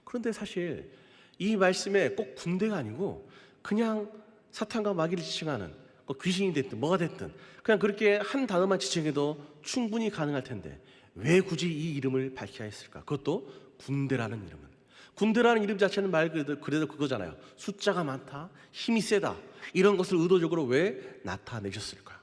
그런데 사실 이 말씀에 꼭 군대가 아니고 그냥 사탄과 마귀를 지칭하는 뭐 귀신이 됐든 뭐가 됐든 그냥 그렇게 한 단어만 지칭해도 충분히 가능할 텐데 왜 굳이 이 이름을 밝혀야 했을까? 그것도 군대라는 이름은. 군대라는 이름 자체는 말 그대로 그거잖아요. 숫자가 많다, 힘이 세다, 이런 것을 의도적으로 왜 나타내셨을까?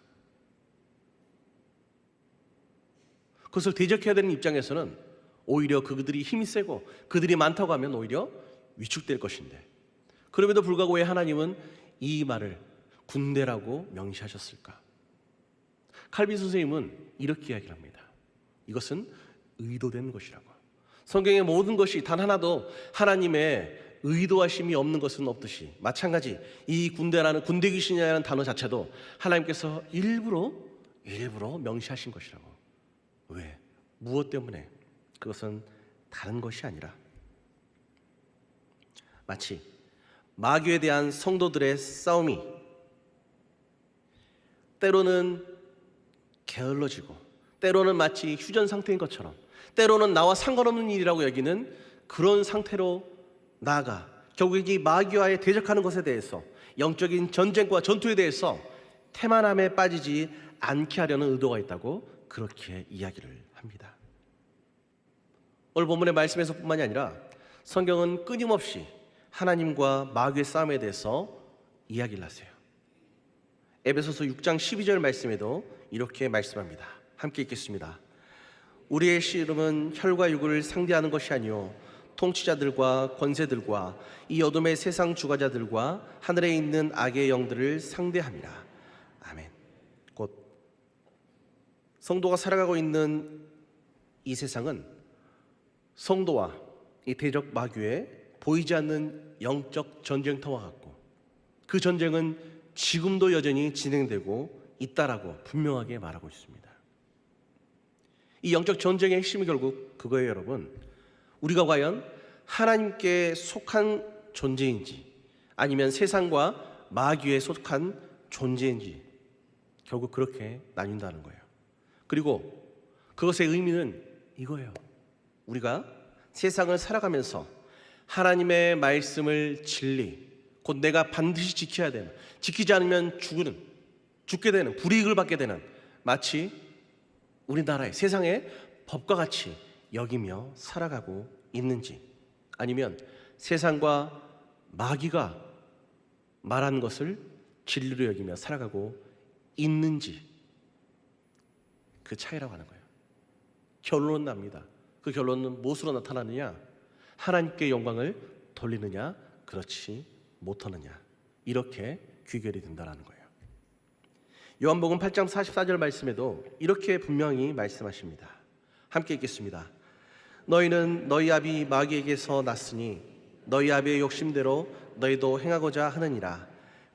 그것을 대적해야 되는 입장에서는 오히려 그들이 힘이 세고 그들이 많다고 하면 오히려 위축될 것인데, 그럼에도 불구하고 왜 하나님은 이 말을 군대라고 명시하셨을까? 칼빈 선생님은 이렇게 이야기를 합니다. 이것은 의도된 것이라고. 성경의 모든 것이 단 하나도 하나님의 의도하심이 없는 것은 없듯이, 마찬가지 이 군대라는, 군대 귀신이라는 단어 자체도 하나님께서 일부러 명시하신 것이라고. 왜? 무엇 때문에? 그것은 다른 것이 아니라 마치 마귀에 대한 성도들의 싸움이 때로는 게을러지고, 때로는 마치 휴전 상태인 것처럼, 때로는 나와 상관없는 일이라고 여기는 그런 상태로 나아가 결국 이 마귀와의 대적하는 것에 대해서, 영적인 전쟁과 전투에 대해서 태만함에 빠지지 않게 하려는 의도가 있다고 그렇게 이야기를 합니다. 오늘 본문의 말씀에서 뿐만이 아니라 성경은 끊임없이 하나님과 마귀의 싸움에 대해서 이야기를 하세요. 에베소서 6장 12절 말씀에도 이렇게 말씀합니다. 함께 읽겠습니다. 우리의 씨름은 혈과 육을 상대하는 것이 아니요 통치자들과 권세들과 이 어둠의 세상 주관자들과 하늘에 있는 악의 영들을 상대함이라. 아멘. 곧 성도가 살아가고 있는 이 세상은 성도와 이 대적 마귀의 보이지 않는 영적 전쟁터와 같고, 그 전쟁은 지금도 여전히 진행되고 있다라고 분명하게 말하고 있습니다. 이 영적 전쟁의 핵심이 결국 그거예요, 여러분. 우리가 과연 하나님께 속한 존재인지 아니면 세상과 마귀에 속한 존재인지 결국 그렇게 나뉜다는 거예요. 그리고 그것의 의미는 이거예요. 우리가 세상을 살아가면서 하나님의 말씀을 진리, 곧 내가 반드시 지켜야 되는, 지키지 않으면 죽게 되는, 불이익을 받게 되는, 마치 우리나라의 세상의 법과 같이 여기며 살아가고 있는지, 아니면 세상과 마귀가 말한 것을 진리로 여기며 살아가고 있는지, 그 차이라고 하는 거예요. 결론은 납니다. 그 결론은 무엇으로 나타나느냐? 하나님께 영광을 돌리느냐, 그렇지 못하느냐, 이렇게 귀결이 된다는 거예요. 요한복음 8장 44절 말씀에도 이렇게 분명히 말씀하십니다. 함께 읽겠습니다. 너희는 너희 아비 마귀에게서 났으니 너희 아비의 욕심대로 너희도 행하고자 하느니라.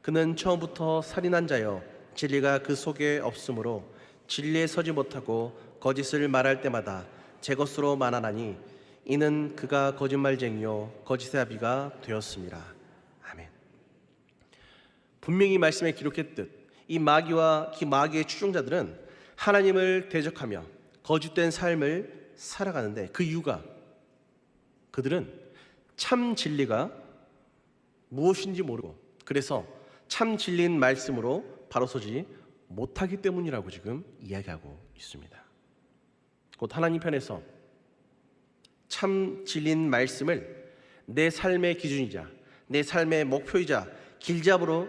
그는 처음부터 살인한 자여 진리가 그 속에 없으므로 진리에 서지 못하고 거짓을 말할 때마다 제 것으로 말하나니 이는 그가 거짓말쟁이요 거짓의 아비가 되었습니다. 아멘. 분명히 말씀에 기록했듯 이 마귀와 그 마귀의 추종자들은 하나님을 대적하며 거짓된 삶을 살아가는데, 그 이유가 그들은 참 진리가 무엇인지 모르고, 그래서 참 진리인 말씀으로 바로 서지 못하기 때문이라고 지금 이야기하고 있습니다. 곧 하나님 편에서 참 진리인 말씀을 내 삶의 기준이자 내 삶의 목표이자 길잡으로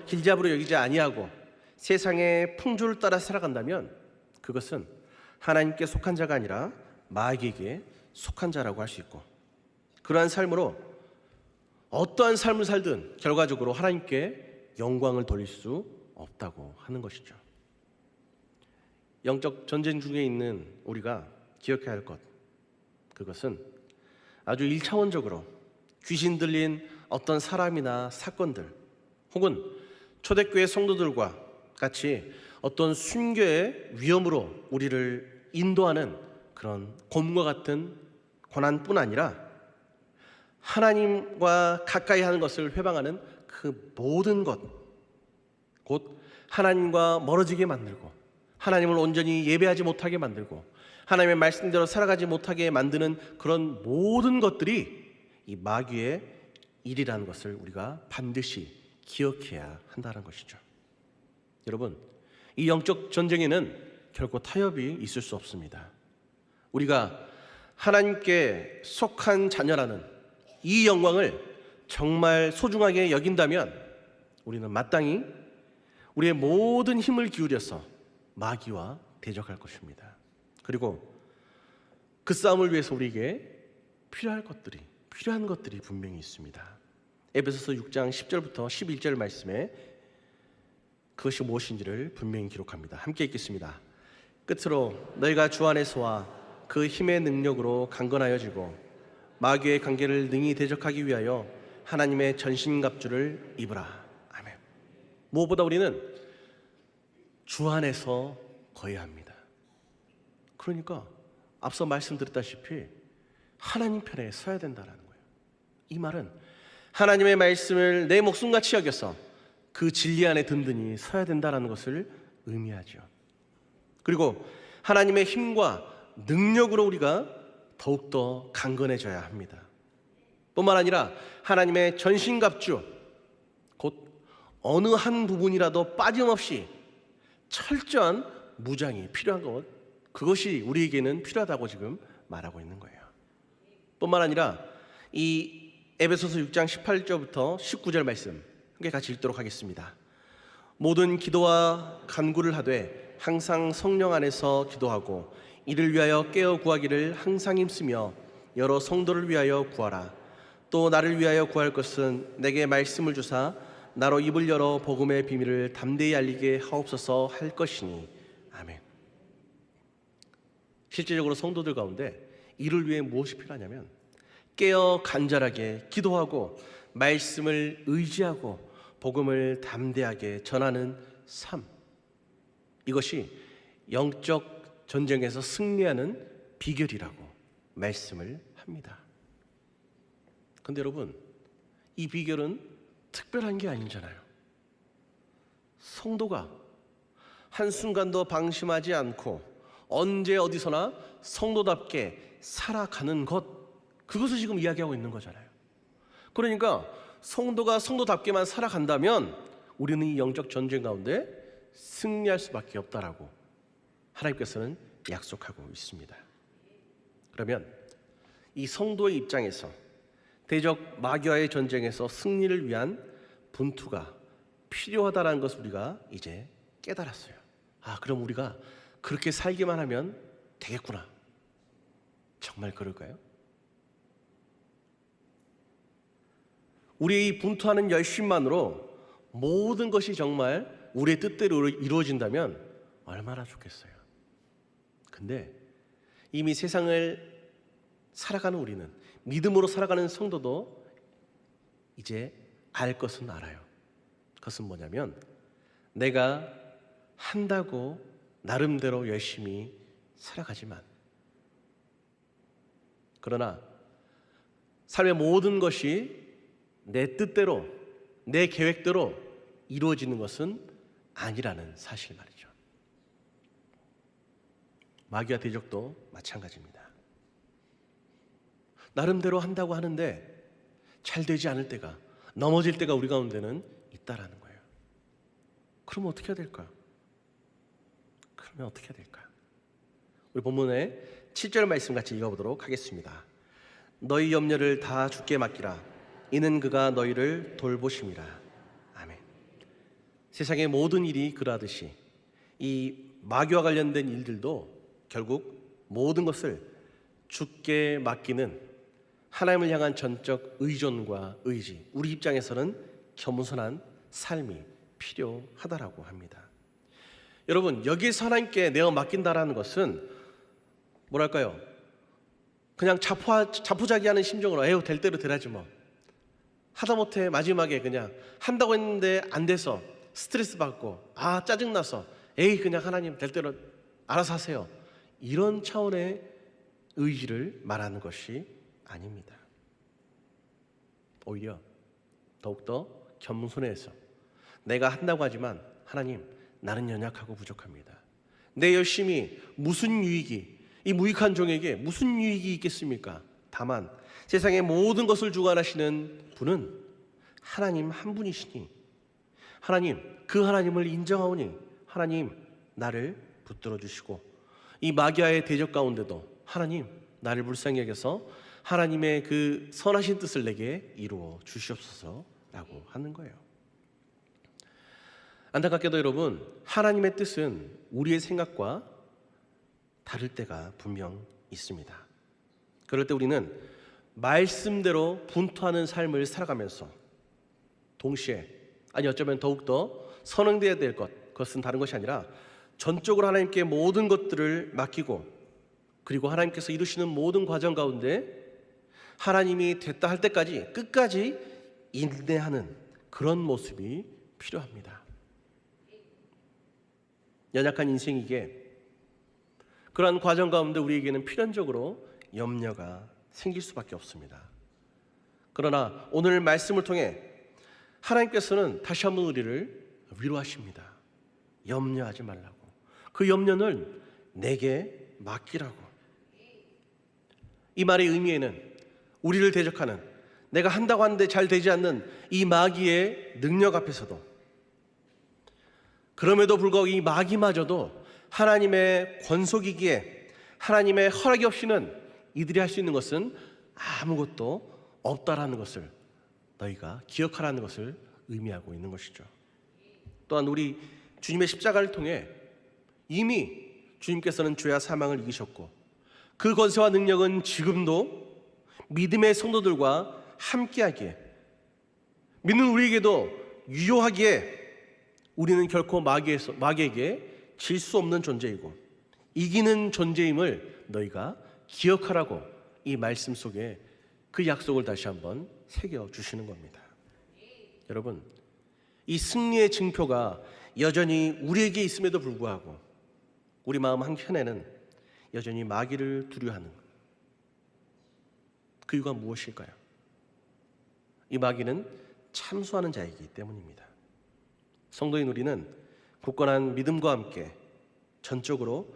여기지 아니하고 세상의 풍조를 따라 살아간다면 그것은 하나님께 속한 자가 아니라 마귀에게 속한 자라고 할 수 있고, 그러한 삶으로 어떠한 삶을 살든 결과적으로 하나님께 영광을 돌릴 수 없다고 하는 것이죠. 영적 전쟁 중에 있는 우리가 기억해야 할 것, 그것은 아주 1차원적으로 귀신 들린 어떤 사람이나 사건들, 혹은 초대교회 성도들과 같이 어떤 순교의 위험으로 우리를 인도하는 그런 곰과 같은 고난뿐 아니라 하나님과 가까이 하는 것을 회방하는 그 모든 것, 곧 하나님과 멀어지게 만들고 하나님을 온전히 예배하지 못하게 만들고 하나님의 말씀대로 살아가지 못하게 만드는 그런 모든 것들이 이 마귀의 일이라는 것을 우리가 반드시 기억해야 한다는 것이죠. 여러분, 이 영적 전쟁에는 결코 타협이 있을 수 없습니다. 우리가 하나님께 속한 자녀라는 이 영광을 정말 소중하게 여긴다면 우리는 마땅히 우리의 모든 힘을 기울여서 마귀와 대적할 것입니다. 그리고 그 싸움을 위해서 우리에게 필요한 것들이 분명히 있습니다. 에베소서 6장 10절부터 11절 말씀에 그것이 무엇인지를 분명히 기록합니다. 함께 읽겠습니다. 끝으로 너희가 주 안에서와 그 힘의 능력으로 강건하여지고 마귀의 관계를 능히 대적하기 위하여 하나님의 전신갑주를 입으라. 아멘. 무엇보다 우리는 주 안에서 거해야 합니다. 그러니까 앞서 말씀드렸다시피 하나님 편에 서야 된다는 거예요. 이 말은 하나님의 말씀을 내 목숨같이 여겨서 그 진리 안에 든든히 서야 된다는 것을 의미하죠. 그리고 하나님의 힘과 능력으로 우리가 더욱더 강건해져야 합니다. 뿐만 아니라 하나님의 전신갑주, 곧 어느 한 부분이라도 빠짐없이 철저한 무장이 필요한 것, 그것이 우리에게는 필요하다고 지금 말하고 있는 거예요. 뿐만 아니라 이 에베소서 6장 18절부터 19절 말씀 함께 같이 읽도록 하겠습니다. 모든 기도와 간구를 하되 항상 성령 안에서 기도하고 이를 위하여 깨어 구하기를 항상 힘쓰며 여러 성도를 위하여 구하라. 또 나를 위하여 구할 것은 내게 말씀을 주사 나로 입을 열어 복음의 비밀을 담대히 알리게 하옵소서 할 것이니. 아멘. 실제적으로 성도들 가운데 이를 위해 무엇이 필요하냐면 깨어 간절하게 기도하고 말씀을 의지하고 복음을 담대하게 전하는 삶, 이것이 영적 전쟁에서 승리하는 비결이라고 말씀을 합니다. 그런데 여러분, 이 비결은 특별한 게 아니잖아요. 성도가 한순간도 방심하지 않고 언제 어디서나 성도답게 살아가는 것, 그것을 지금 이야기하고 있는 거잖아요. 그러니까 성도가 성도답게만 살아간다면 우리는 이 영적 전쟁 가운데 승리할 수밖에 없다라고 하나님께서는 약속하고 있습니다. 그러면 이 성도의 입장에서 대적 마귀와의 전쟁에서 승리를 위한 분투가 필요하다는 것을 우리가 이제 깨달았어요. 아, 그럼 우리가 그렇게 살기만 하면 되겠구나. 정말 그럴까요? 우리의 이 분투하는 열심만으로 모든 것이 정말 우리의 뜻대로 이루어진다면 얼마나 좋겠어요. 근데 이미 세상을 살아가는 우리는, 믿음으로 살아가는 성도도 이제 알 것은 알아요. 그것은 뭐냐면 내가 한다고 나름대로 열심히 살아가지만, 그러나 삶의 모든 것이 내 뜻대로, 내 계획대로 이루어지는 것은 아니라는 사실 말이죠. 마귀와 대적도 마찬가지입니다. 나름대로 한다고 하는데 잘 되지 않을 때가, 넘어질 때가 우리 가운데는 있다라는 거예요. 그러면 어떻게 해야 될까요? 우리 본문의 7절 말씀 같이 읽어보도록 하겠습니다. 너희 염려를 다 주께 맡기라. 이는 그가 너희를 돌보심이라. 아멘. 세상의 모든 일이 그러하듯이 이 마귀와 관련된 일들도 결국 모든 것을 주께 맡기는 하나님을 향한 전적 의존과 의지, 우리 입장에서는 겸손한 삶이 필요하다라고 합니다. 여러분, 여기에서 하나님께 내어 맡긴다라는 것은 뭐랄까요? 그냥 자포자기하는 심정으로 에휴 될 대로 되라지 뭐, 하다못해 마지막에 그냥 한다고 했는데 안 돼서 스트레스 받고 아 짜증나서 에이 그냥 하나님 될 대로 알아서 하세요, 이런 차원의 의지를 말하는 것이 아닙니다. 오히려 더욱더 겸손해서 내가 한다고 하지만 하나님, 나는 연약하고 부족합니다. 내 열심이 무슨 유익이, 이 무익한 종에게 무슨 유익이 있겠습니까? 다만 세상의 모든 것을 주관하시는 분은 하나님 한 분이시니 하나님, 그 하나님을 인정하오니 하나님 나를 붙들어 주시고 이 마귀와의 대적 가운데도 하나님 나를 불쌍히 여겨서 하나님의 그 선하신 뜻을 내게 이루어 주시옵소서라고 하는 거예요. 안타깝게도 여러분, 하나님의 뜻은 우리의 생각과 다를 때가 분명 있습니다. 그럴 때 우리는 말씀대로 분투하는 삶을 살아가면서 동시에, 아니 어쩌면 더욱더 선행되어야 될 그것은 다른 것이 아니라 전적으로 하나님께 모든 것들을 맡기고, 그리고 하나님께서 이루시는 모든 과정 가운데 하나님이 됐다 할 때까지 끝까지 인내하는 그런 모습이 필요합니다. 연약한 인생이기에 그러한 과정 가운데 우리에게는 필연적으로 염려가 생길 수밖에 없습니다. 그러나 오늘 말씀을 통해 하나님께서는 다시 한번 우리를 위로하십니다. 염려하지 말라고. 그 염려는 내게 맡기라고. 이 말의 의미에는 우리를 대적하는, 내가 한다고 하는데 잘 되지 않는 이 마귀의 능력 앞에서도, 그럼에도 불구하고 이 마귀마저도 하나님의 권속이기에 하나님의 허락이 없이는 이들이 할 수 있는 것은 아무것도 없다라는 것을 너희가 기억하라는 것을 의미하고 있는 것이죠. 또한 우리 주님의 십자가를 통해 이미 주님께서는 죄와 사망을 이기셨고 그 권세와 능력은 지금도 믿음의 성도들과 함께하기에, 믿는 우리에게도 유효하기에 우리는 결코 마귀에게 질 수 없는 존재이고 이기는 존재임을 너희가 기억하라고 이 말씀 속에 그 약속을 다시 한번 새겨주시는 겁니다. 여러분, 이 승리의 증표가 여전히 우리에게 있음에도 불구하고 우리 마음 한켠에는 여전히 마귀를 두려워하는 그 이유가 무엇일까요? 이 마귀는 참소하는 자이기 때문입니다. 성도인 우리는 굳건한 믿음과 함께 전적으로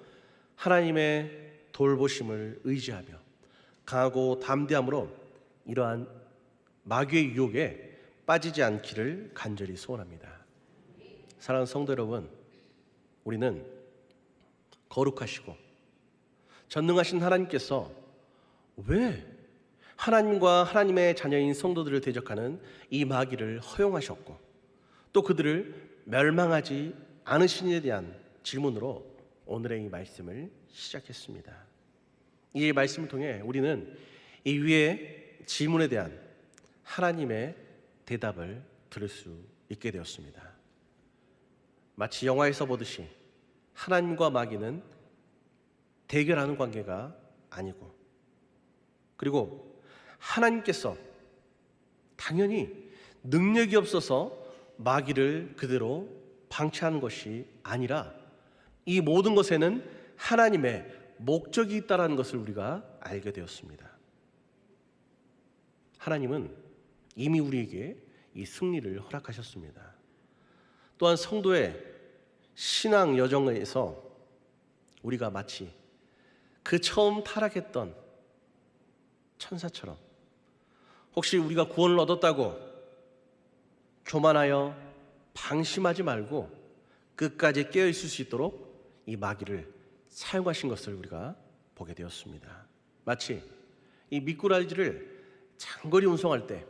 하나님의 돌보심을 의지하며 강하고 담대함으로 이러한 마귀의 유혹에 빠지지 않기를 간절히 소원합니다. 사랑하는 성도 여러분, 우리는 거룩하시고 전능하신 하나님께서 왜 하나님과 하나님의 자녀인 성도들을 대적하는 이 마귀를 허용하셨고 또 그들을 멸망하지 않으시니에 대한 질문으로 오늘의 이 말씀을 시작했습니다. 이 말씀을 통해 우리는 이 위의 질문에 대한 하나님의 대답을 들을 수 있게 되었습니다. 마치 영화에서 보듯이 하나님과 마귀는 대결하는 관계가 아니고, 그리고 하나님께서 당연히 능력이 없어서 마귀를 그대로 방치하는 것이 아니라 이 모든 것에는 하나님의 목적이 있다는 것을 우리가 알게 되었습니다. 하나님은 이미 우리에게 이 승리를 허락하셨습니다. 또한 성도의 신앙 여정에서 우리가 마치 그 처음 타락했던 천사처럼 혹시 우리가 구원을 얻었다고 교만하여 방심하지 말고 끝까지 깨어있을 수 있도록 이 마귀를 사용하신 것을 우리가 보게 되었습니다. 마치 이 미꾸라지를 장거리 운송할 때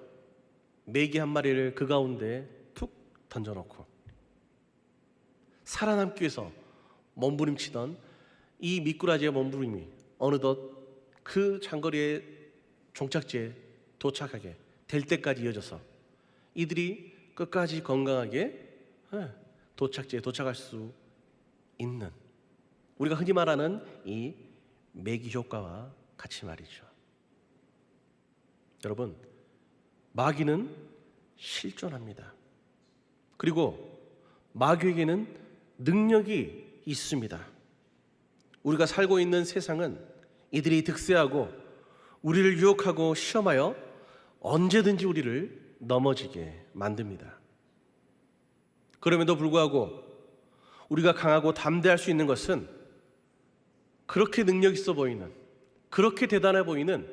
메기 한 마리를 그 가운데 툭 던져놓고 살아남기 위해서 몸부림치던 이 미꾸라지의 몸부림이 어느덧 그 장거리의 종착지에 도착하게 될 때까지 이어져서 이들이 끝까지 건강하게 도착지에 도착할 수 있는, 우리가 흔히 말하는 이 매기 효과와 같이 말이죠. 여러분, 마귀는 실존합니다. 그리고 마귀에게는 능력이 있습니다. 우리가 살고 있는 세상은 이들이 득세하고 우리를 유혹하고 시험하여 언제든지 우리를 넘어지게 만듭니다. 그럼에도 불구하고 우리가 강하고 담대할 수 있는 것은 그렇게 능력 있어 보이는, 그렇게 대단해 보이는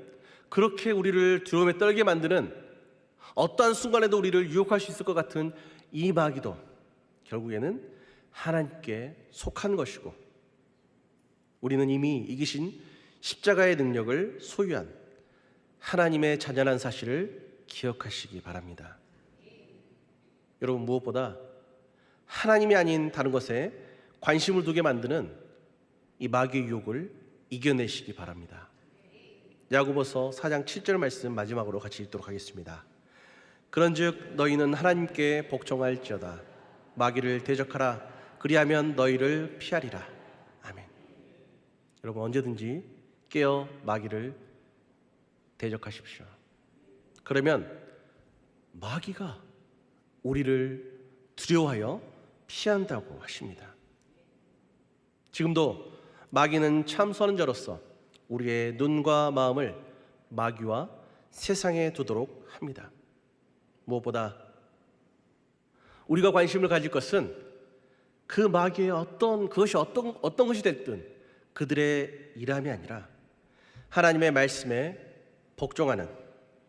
그렇게 우리를 두려움에 떨게 만드는 어떠한 순간에도 우리를 유혹할 수 있을 것 같은 이 마귀도 결국에는 하나님께 속한 것이고, 우리는 이미 이기신 십자가의 능력을 소유한 하나님의 자녀라는 사실을 기억하시기 바랍니다. 여러분, 무엇보다 하나님이 아닌 다른 것에 관심을 두게 만드는 이 마귀의 유혹을 이겨내시기 바랍니다. 야고보서 4장 7절 말씀 마지막으로 같이 읽도록 하겠습니다. 그런즉 너희는 하나님께 복종할지어다. 마귀를 대적하라. 그리하면 너희를 피하리라. 아멘. 여러분, 언제든지 깨어 마귀를 대적하십시오. 그러면 마귀가 우리를 두려워하여 피한다고 하십니다. 지금도 마귀는 참 선지자로서 우리의 눈과 마음을 마귀와 세상에 두도록 합니다. 무엇보다 우리가 관심을 가질 것은 그 마귀의 어떤 것이 됐든 그들의 일함이 아니라 하나님의 말씀에 복종하는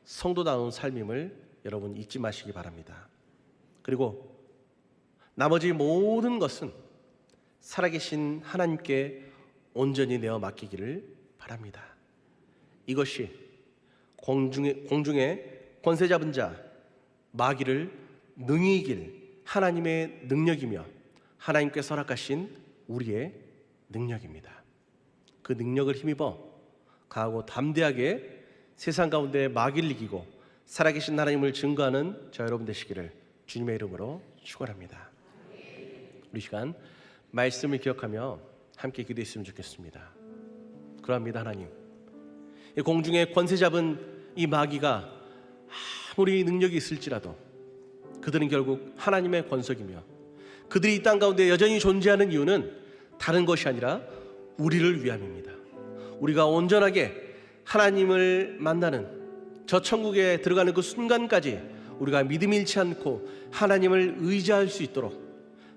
성도다운 삶임을 여러분 잊지 마시기 바랍니다. 그리고 나머지 모든 것은 살아계신 하나님께 온전히 내어 맡기기를 바랍니다. 이것이 공중의 권세 잡은 자 마귀를 능히 이길 하나님의 능력이며 하나님께서 허락하신 우리의 능력입니다. 그 능력을 힘입어 강하고 담대하게 세상 가운데 마귀를 이기고 살아계신 하나님을 증거하는 저 여러분 되시기를 주님의 이름으로 축원합니다. 우리 시간 말씀을 기억하며 함께 기도했으면 좋겠습니다. 그러합니다. 하나님, 이 공중에 권세 잡은 이 마귀가 아무리 능력이 있을지라도 그들은 결국 하나님의 권속이며 그들이 이 땅 가운데 여전히 존재하는 이유는 다른 것이 아니라 우리를 위함입니다. 우리가 온전하게 하나님을 만나는 저 천국에 들어가는 그 순간까지 우리가 믿음 잃지 않고 하나님을 의지할 수 있도록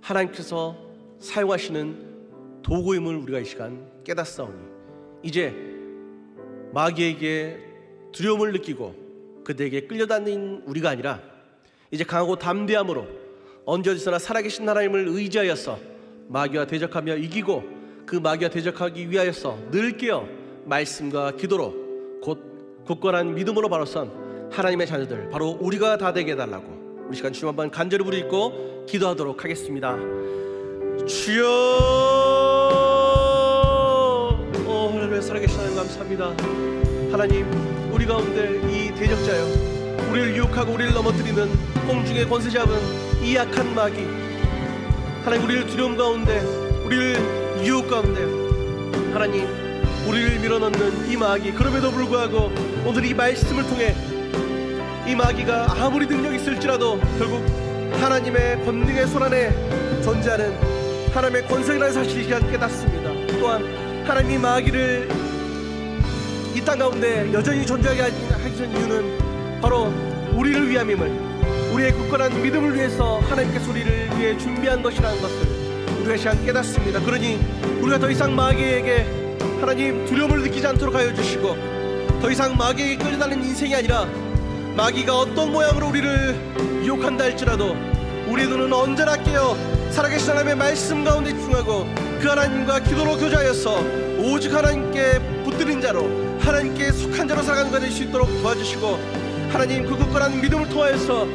하나님께서 사용하시는 도구임을 우리가 이 시간 깨닫사오니 이제 마귀에게 두려움을 느끼고 그들에게 끌려다니는 우리가 아니라 이제 강하고 담대함으로 언제 어디서나 살아계신 하나님을 의지하여서 마귀와 대적하며 이기고 그 마귀와 대적하기 위하여서 늘 깨어 말씀과 기도로 곧 굳건한 믿음으로 바로 선 하나님의 자녀들 바로 우리가 다 되게 해달라고 우리 시간 주님 한번 간절히 부르짖고 기도하도록 하겠습니다. 주여, 하나님의 살아계신 하나님 감사합니다. 하나님, 우리 가운데 이 대적자여 우리를 유혹하고 우리를 넘어뜨리는 공중의 권세 잡은 이 악한 마귀, 하나님 우리를 두려움 가운데 우리를 유혹 가운데 하나님 우리를 밀어넣는 이 마귀, 그럼에도 불구하고 오늘 이 말씀을 통해 이 마귀가 아무리 능력이 있을지라도 결국 하나님의 권능의 손안에 존재하는 하나님의 권세라는 사실을 이 시간 깨닫습니다. 또한 하나님이 마귀를 이 땅 가운데 여전히 존재하게 하신 이유는 바로 우리를 위함임을, 우리의 굳건한 믿음을 위해서 하나님께서 우리를 위해 준비한 것이라는 것을 우리가 이 시간 깨닫습니다. 그러니 우리가 더 이상 마귀에게 하나님 두려움을 느끼지 않도록 하여 주시고 더 이상 마귀에게 끌려다니는 인생이 아니라 마귀가 어떤 모양으로 우리를 유혹한다 할지라도 우리의 눈은 언제나 깨어 살아계신 하나님의 말씀 가운데 집중하고 그 하나님과 기도로 교제하여서 오직 하나님께 붙들린 자로 하나님께 속한 자로 살아가는 자 될 수 있도록 도와주시고 하나님 그 굳건한 믿음을 통하여서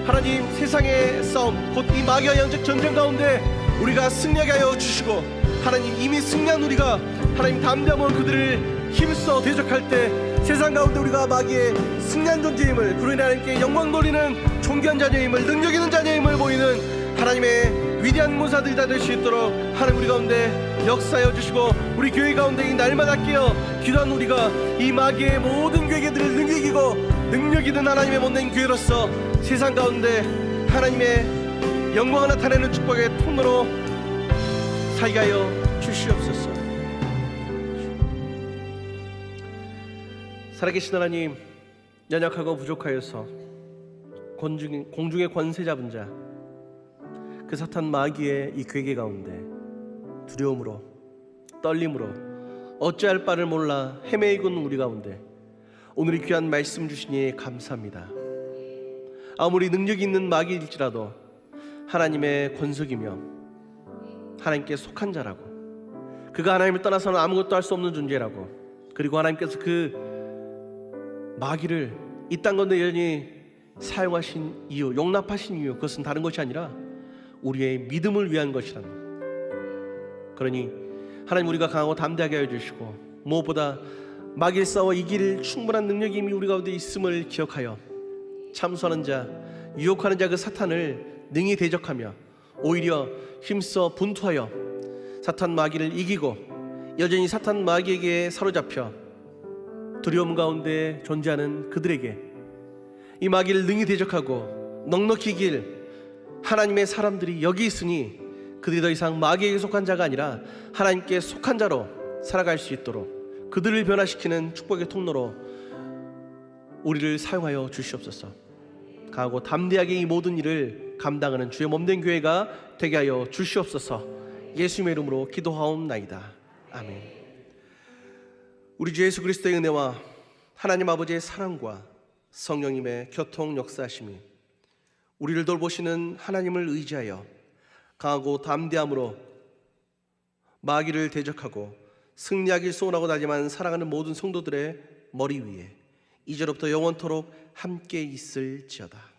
하나님 세상의 싸움 곧 이 마귀와 영적 전쟁 가운데 우리가 승리하게 하여 주시고 하나님 이미 승리한 우리가 하나님 담대함으로 그들을 힘써 대적할 때 세상 가운데 우리가 마귀의 승리한 존재임을, 그로 인해 하나님께 영광 돌리는 존귀한 자녀임을, 능력 있는 자녀임을 보이는 하나님의 위대한 모사들이 다 될 수 있도록 하나님 우리 가운데 역사하여 주시고 우리 교회 가운데 이 날마다 깨어 기도한 우리가 이 마귀의 모든 괴계들을 능히 이기고 능력 있는 하나님의 못낸 교회로서 세상 가운데 하나님의 영광을 나타내는 축복의 통로로 살게 하여 주시옵소서. 살아계신 하나님, 연약하고 부족하여서 공중의 권세 잡은 자 그 사탄 마귀의 이 괴계 가운데 두려움으로 떨림으로 어찌할 바를 몰라 헤매이곤 우리 가운데 오늘 이 귀한 말씀 주시니 감사합니다. 아무리 능력이 있는 마귀일지라도 하나님의 권속이며 하나님께 속한 자라고, 그가 하나님을 떠나서는 아무것도 할 수 없는 존재라고, 그리고 하나님께서 그 마귀를 이 땅 가운데 여전히 사용하신 이유, 용납하신 이유, 그것은 다른 것이 아니라 우리의 믿음을 위한 것이라는 것. 그러니 하나님, 우리가 강하고 담대하게 하여 주시고, 무엇보다 마귀를 싸워 이길 충분한 능력이 이미 우리 가운데 있음을 기억하여 참소하는 자, 유혹하는 자 그 사탄을 능히 대적하며 오히려 힘써 분투하여 사탄 마귀를 이기고, 여전히 사탄 마귀에게 사로잡혀 두려움 가운데 존재하는 그들에게 이 마귀를 능히 대적하고 넉넉히 이길 하나님의 사람들이 여기 있으니, 그들이 더 이상 마귀에게 속한 자가 아니라 하나님께 속한 자로 살아갈 수 있도록 그들을 변화시키는 축복의 통로로 우리를 사용하여 주시옵소서. 강하고 담대하게 이 모든 일을 감당하는 주의 몸된 교회가 되게 하여 주시옵소서. 예수님의 이름으로 기도하옵나이다. 아멘. 우리 주 예수 그리스도의 은혜와 하나님 아버지의 사랑과 성령님의 교통 역사하심이 우리를 돌보시는 하나님을 의지하여 강하고 담대함으로 마귀를 대적하고 승리하길 소원하고 다짐하는 사랑하는 모든 성도들의 머리 위에 이제로부터 영원토록 함께 있을지어다.